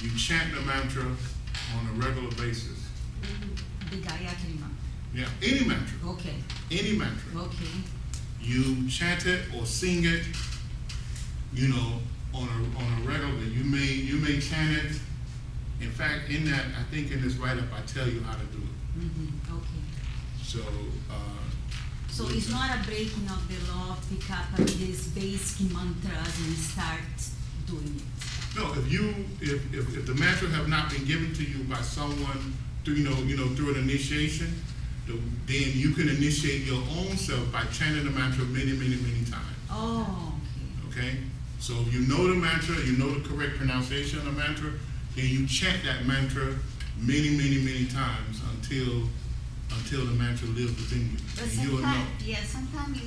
You chant the mantra on a regular basis. The Gayatri mantra. Yeah, any mantra. Okay. Any mantra. Okay. You chant it or sing it, on a regular. You may chant it. In fact, in that, I think in this write-up, I tell you how to do it. Mm-hmm. Okay. So it's not a breaking of the law, pick up these basic mantras and start doing it. No, if the mantra have not been given to you by someone through, through an initiation, then you can initiate your own self by chanting the mantra many, many, many times. Oh, okay. Okay? So if you know the mantra, you know the correct pronunciation of the mantra, then you chant that mantra many, many, many times until the mantra lives within you. But And you'll know. sometimes,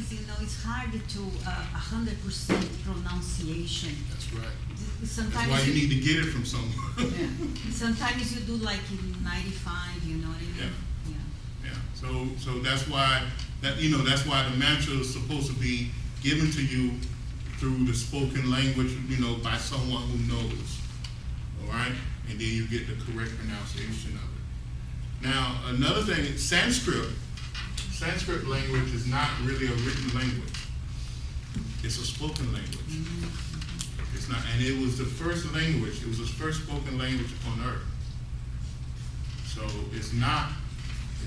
it's hard to 100% pronunciation. That's right. Sometimes That's why you need to get it from someone. Yeah. Sometimes you do like in 95, you know what I mean? Yeah. Yeah. Yeah, so that's why that's why the mantra is supposed to be given to you through the spoken language, by someone who knows. All right, and then you get the correct pronunciation of it. Now, another thing, Sanskrit language is not really a written language. It's a spoken language. It's not, and it was the first language. It was the first spoken language on earth. So it's not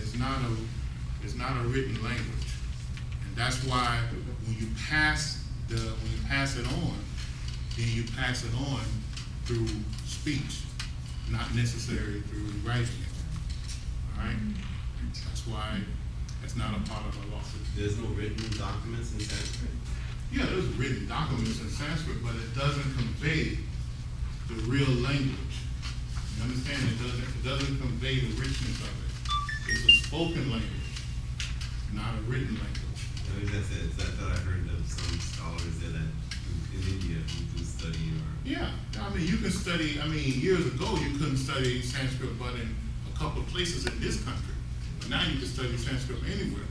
a written language, and that's why when you pass it on, then you pass it on through speech, not necessarily through writing it. All right, that's why that's not a part of the law. There's no written documents in Sanskrit? Yeah, there's written documents in Sanskrit, but it doesn't convey the real language. You understand? It doesn't convey the richness of it. It's a spoken language, not a written language. I mean, that's it. I thought I heard of some scholars there that in India who do study or. Yeah, I mean, you can study. I mean, years ago you couldn't study Sanskrit, but in a couple of places in this country. But now you can study Sanskrit anywhere.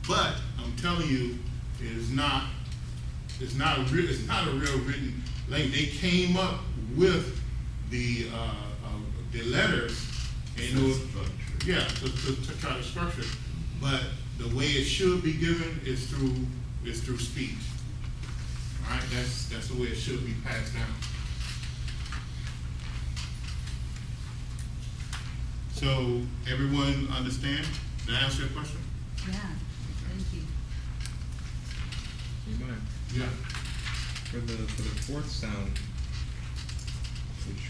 But I'm telling you, it's not a real written language. They came up with the letters in order, to try to structure it. But the way it should be given is through speech. All right, that's the way it should be passed down. So everyone understand? Did I answer your question? Yeah, thank you. Amen. Yeah. For the fourth sound, which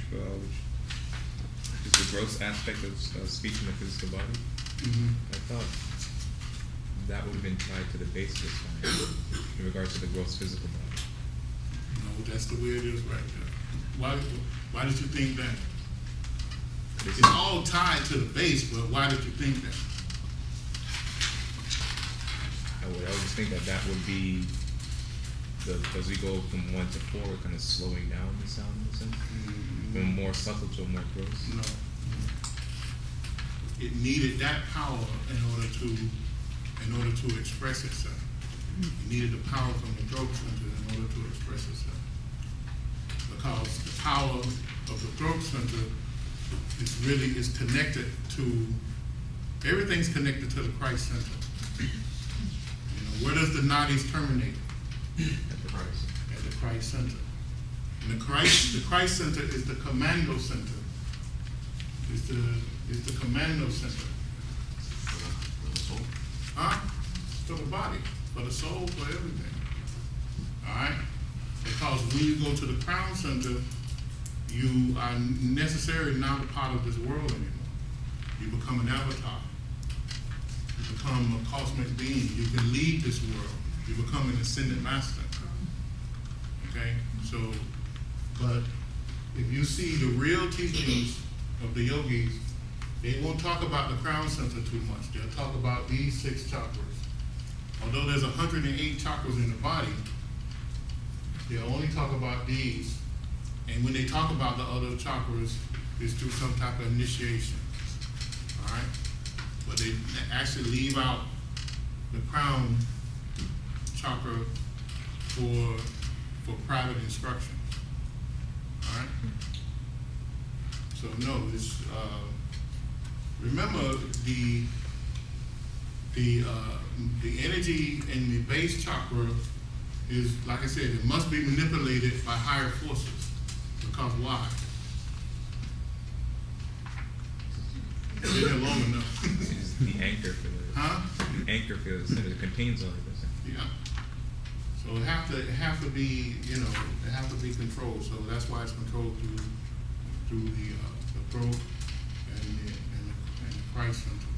is the gross aspect of speech in the physical body, Mm-hmm. I thought that would have been tied to the base of the sound in regards to the gross physical body. No, that's the way it is right there. Why did you think that? This It's all tied to the base, but why did you think that? I would always think that would be as we go from 1 to 4, we're kind of slowing down the sound in a sense, from more subtle to more gross. No. It needed that power in order to express itself. It needed the power from the throat center in order to express itself. Because the power of the throat center is connected to, everything's connected to the Christ center. Where does the nadis terminate? At the Christ center. And the Christ center is the commando center. It's the commando center. For the soul? Huh? For the body, for the soul, for everything. All right? Because when you go to the crown center, you are necessarily not a part of this world anymore. You become an avatar. You become a cosmic being. You can lead this world. You become an ascended master. Okay? So, but if you see the real teachings of the yogis, they won't talk about the crown center too much. They'll talk about these 6 chakras. Although there's 108 chakras in the body, they'll only talk about these. And when they talk about the other chakras, it's through some type of initiation. All right? But they actually leave out the crown chakra for private instruction. All right? So no, it's remember the energy in the base chakra is, like I said, it must be manipulated by higher forces. Because why? It's been there long enough. It's the anchor for the Huh? anchor for the center. It contains all of this. Yeah. So it have to be, you know, it have to be controlled. So that's why it's controlled through the throat and the Christ center.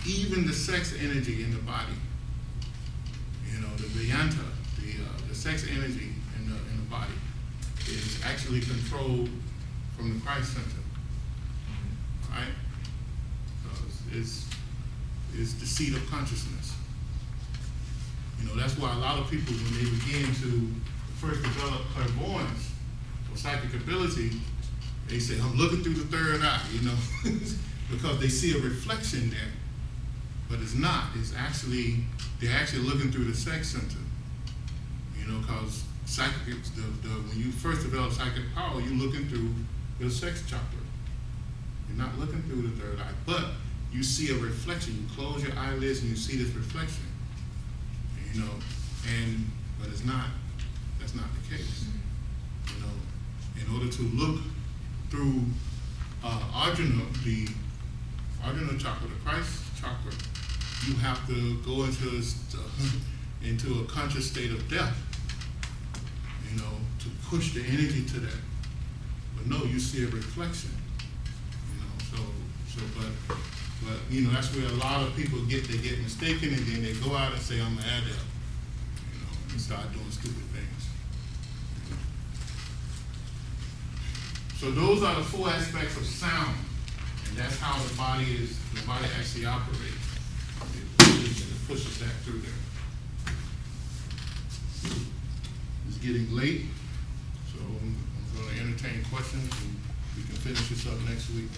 Even the sex energy in the body, you know, the Vyanta, the sex energy in the body is actually controlled from the Christ center. All right? So it's the seat of consciousness. You know, that's why a lot of people, when they begin to first develop clairvoyance or psychic ability, they say, I'm looking through the third eye, you know, because they see a reflection there. But it's not. It's actually, they're actually looking through the sex center. You know, because psychic, when you first develop psychic power, you're looking through your sex chakra. You're not looking through the third eye, but you see a reflection. You close your eyelids and you see this reflection. You know, but it's not, that's not the case. You know, in order to look through Arjuna, the Arjuna chakra, the Christ chakra, you have to go into a conscious state of death, you know, to push the energy to that. But no, you see a reflection, you know, but you know, that's where a lot of people get mistaken, and then they go out and say, I'm an adept, you know, and start doing stupid things. So those are the four aspects of sound, and that's how the body actually operates. It pushes that through there. It's getting late, so I'm going to entertain questions, and we can finish this up next week.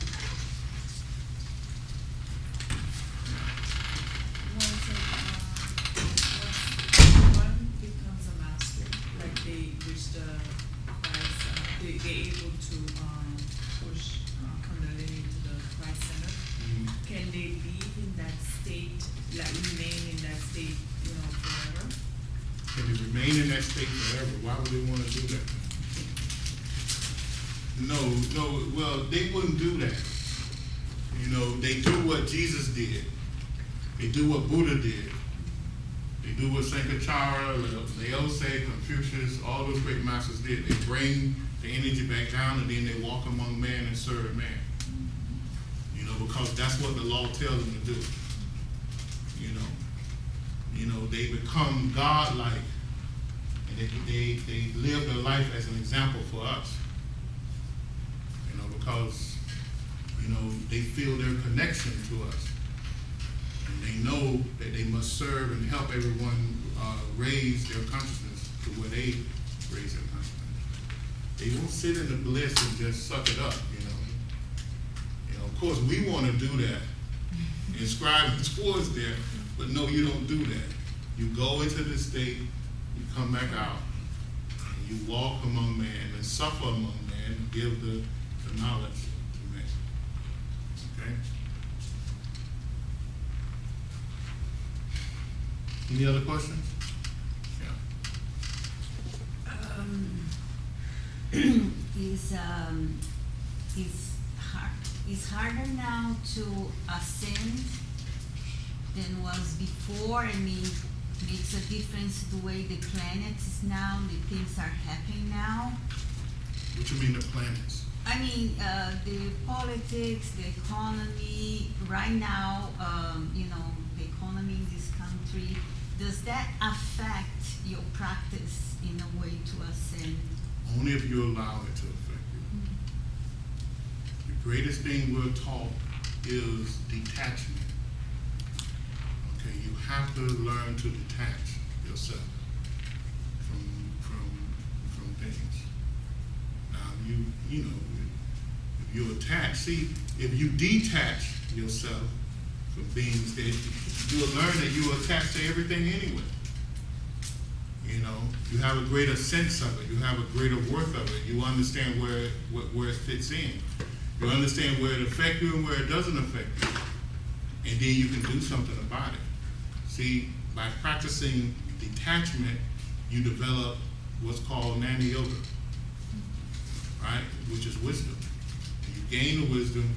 One becomes a master, like they reach the Christ, they're able to push Kundalini to the Christ center. Can they live in that state, like remain in that state, you know, forever? Can they remain in that state forever? Why would they want to do that? No, well, they wouldn't do that. You know, they do what Jesus did. They do what Buddha did. They do what Sankaracharya, Laose, Confucius, all those great masters did. They bring the energy back down, and then they walk among man and serve man. You know, because that's what the law tells them to do. You know, they become God-like, and they live their life as an example for us. You know, because, you know, they feel their connection to us. And they know that they must serve and help everyone raise their consciousness to where they raise their consciousness. They won't sit in the bliss and just suck it up, you know. You know, of course, we want to do that and strive towards there, but no, you don't do that. You go into the state, you come back out, and you walk among man and suffer among man and give the knowledge to man. Okay? Any other questions? Yeah. Is harder now to ascend than was before? I mean, makes a difference the way the planets is now, the things are happening now. What you mean the planets? I mean, the politics, the economy, right now, you know, the economy in this country, does that affect your practice in a way to ascend? Only if you allow it to affect you. The greatest thing we're taught is detachment. Okay, you have to learn to detach yourself from things. Now, you know, if you attach, see, if you detach yourself from things, that you'll learn that you attach to everything anyway. You know, you have a greater sense of it. You have a greater worth of it. You understand where it fits in. You understand where it affects you and where it doesn't affect you. And then you can do something about it. See, by practicing detachment, you develop what's called Jnana Yoga, right? Which is wisdom. And you gain the wisdom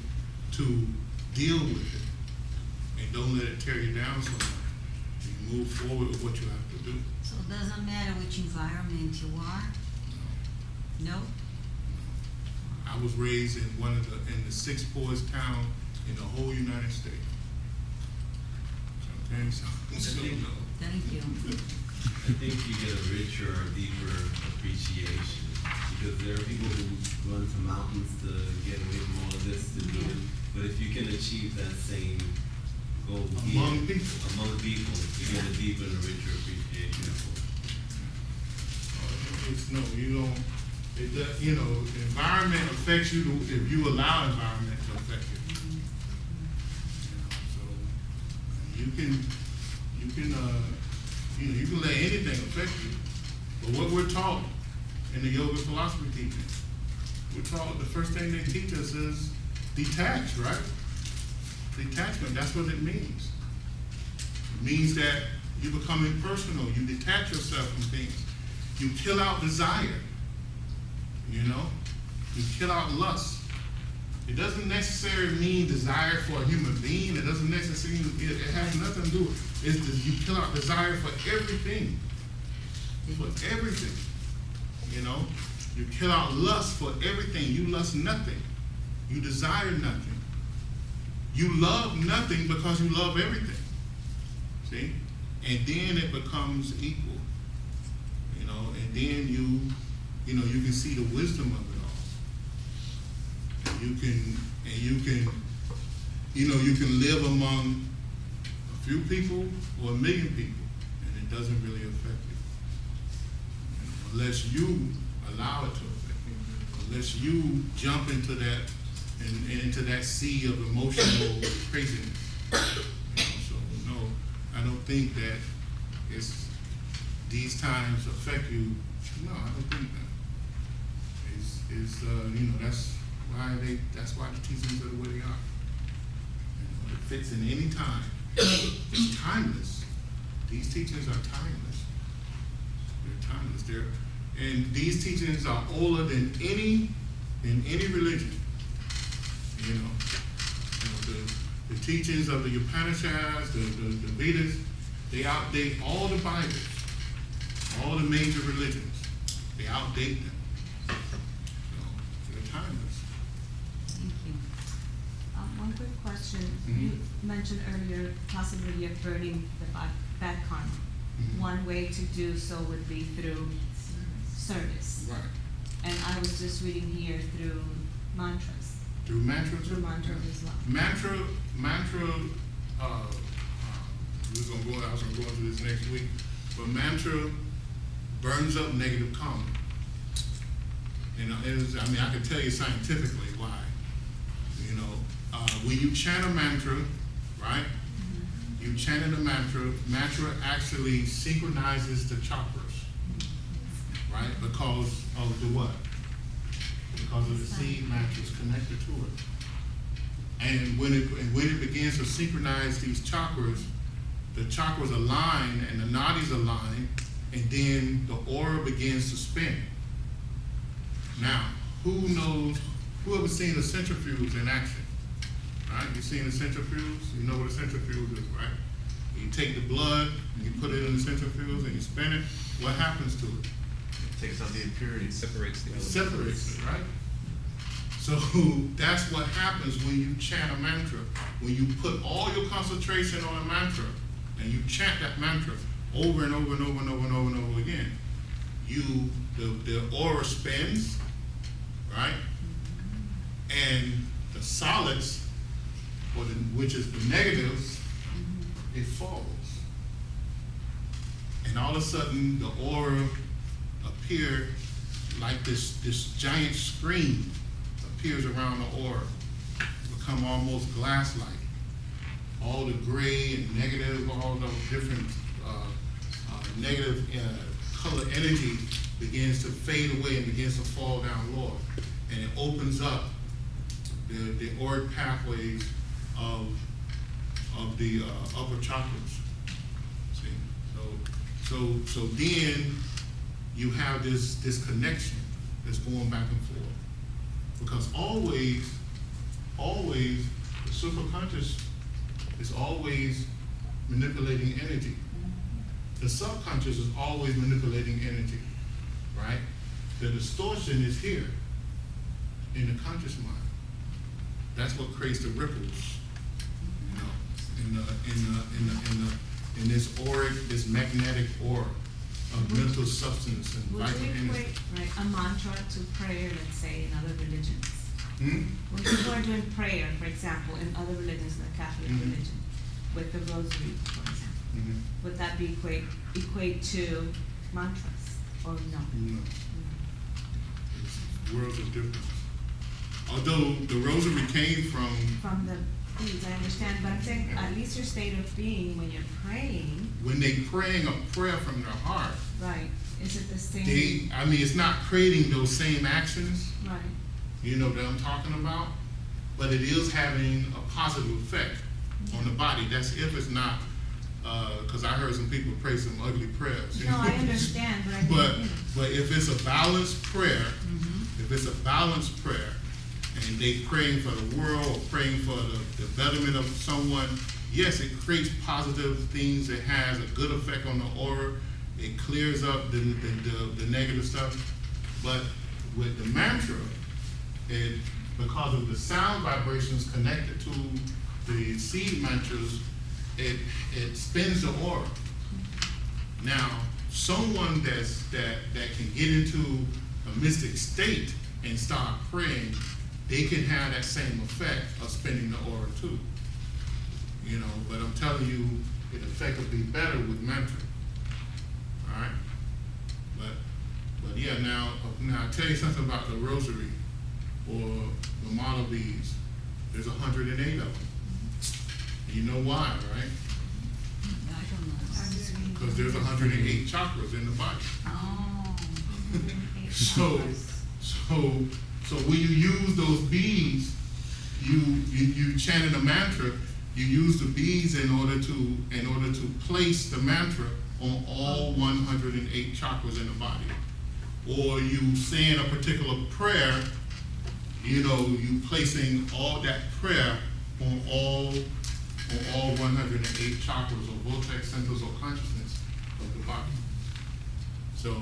to deal with it. And don't let it tear you down so much. You move forward with what you have to do. So it doesn't matter which environment you are? No? I was raised in in the sixth poorest town in the whole United States. Okay, so no. Thank you. I think you get a richer or deeper appreciation, because there are people who run to mountains to get away from all of this to do it. But if you can achieve that same goal Among here, people. among people, you get a deeper and a richer appreciation for it. It's no, you don't, it does, you know, the environment affects you if you allow environment to affect you. You know, so you can, you can let anything affect you. But what we're taught in the yoga philosophy teaching, we're taught the first thing they teach us is detach, right? Detachment, that's what it means. It means that you become impersonal, you detach yourself from things. You kill out desire, you know? You kill out lust. It doesn't necessarily mean desire for a human being. It doesn't necessarily, it has nothing to do with it. It's just you kill out desire for everything. For everything, you know? You kill out lust for everything. You lust nothing. You desire nothing. You love nothing because you love everything. See? And then it becomes equal. You know, and then you can see the wisdom of it all. And you can live among a few people or a million people, and it doesn't really affect you. You know, unless you allow it to affect you. Unless you jump into that sea of emotional craziness. You know, so no, I don't think that these times affect you. No, I don't think that. That's why the teachings are the way they are. You know, it fits in any time. It's timeless. These teachings are timeless. They're timeless. And these teachings are older than any religion. You know, the teachings of the Upanishads, the Vedas, they outdate all the Bibles, all the major religions. They outdate them. So they're timeless. Thank you. One quick question. Mhm. You mentioned earlier possibility of burning the bad karma. Mhm. One way to do so would be through service. Right. And I was just reading here through mantras. Through mantras? Through mantras as well. Mantra, I was gonna go into this next week, but mantra burns up negative karma. You know, I can tell you scientifically why. You know, when you chant a mantra, right? You chanted a mantra actually synchronizes the chakras, right? Because of the what? Because of the seed mattress connected to it. And when it begins to synchronize these chakras, the chakras align and the nadis align, and then the aura begins to spin. Now, who ever seen a centrifuge in action? Right? You seen a centrifuge? You know what a centrifuge is, right? You take the blood, and you put it in the centrifuge, and you spin it. What happens to it? Takes out the impurities. Separates the It elements. separates it, right? So that's what happens when you chant a mantra. When you put all your concentration on a mantra and you chant that mantra over and over and over and over and over and over again, the aura spins, right? And the solids, which is the negatives, it falls. And all of a sudden the aura appear like this giant screen appears around the aura, become almost glass-like. All the gray and negative, all the different negative color energy begins to fade away and begins to fall down lower. And it opens up the auric pathways of the upper chakras. See? So then you have this connection that's going back and forth. Because always, the superconscious is always manipulating energy. the subconscious is always manipulating energy, right? The distortion is here in the conscious mind. That's what creates the ripples, you know, in this auric, this magnetic aura of mental substance and Would vital you energy. equate, right, a mantra to prayer, let's say, in other religions? Hmm? When people are doing prayer, for example, in other religions, the Catholic Mhm. religion, with the rosary, for example, Mhm. would that be equate to mantras, or no? No. It's worlds of difference. Although the rosary came from, From the beads, I understand, but I'm saying, at least your state of being when you're praying, when they praying a prayer from their heart, right, is it the same? it's not creating those same actions, Right, you know, that I'm talking about, but it is having a positive effect on the body. That's if it's not, cause I heard some people pray some ugly prayers. you no, I know. understand, but I think, But, you know. but if it's a balanced prayer, Mhm. if it's a balanced prayer, and they praying for the world, or praying for the betterment of someone, yes, it creates positive things, it has a good effect on the aura, it clears up the negative stuff, but with the mantra, because of the sound vibrations connected to the seed mantras, it spins the aura. Now, someone that can get into a mystic state and start praying, they can have that same effect of spinning the aura too. You know, but I'm telling you, it effect will be better with mantra. All right? But yeah, now I'll tell you something about the rosary or the model beads. There's 108 of them. You know why, right? I don't know. Because there's 108 chakras in the body. Oh. So when you use those beads, you chanted a mantra, you use the beads in order to place the mantra on all 108 chakras in the body. Or you saying a particular prayer, you know, you placing all that prayer on all 108 chakras or vortex centers or consciousness of the body. So,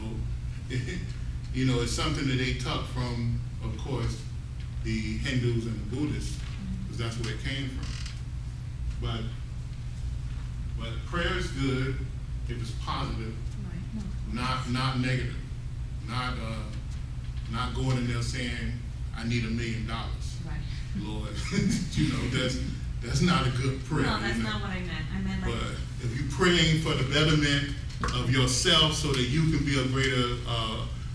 you know, it's something that they took from, of course, the Hindus and the Buddhists, because that's where it came from. But prayer is good if it's positive, Right, no. not negative, not going in there saying, I need $1 million. Right. Lord, you know, that's not a good prayer. No, that's you know? not what I meant. I meant like, But if you're praying for the betterment of yourself so that you can be a greater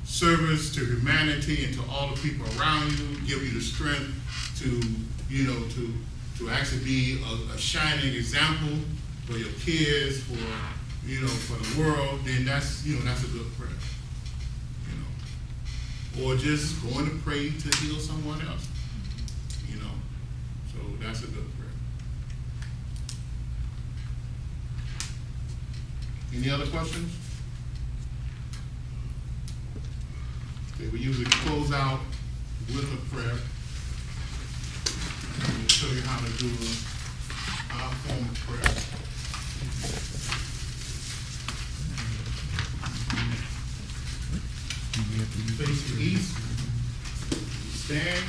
service to humanity and to all the people around you, give you the strength to, you know, to actually be a shining example for your kids, for, you know, for the world, then that's, you know, that's a good prayer. You know. Or just going to pray to heal someone else. You know. So that's a good prayer. Any other questions? Okay, we usually close out with a prayer. We'll show you how to do our form of prayer. Facing east, stand.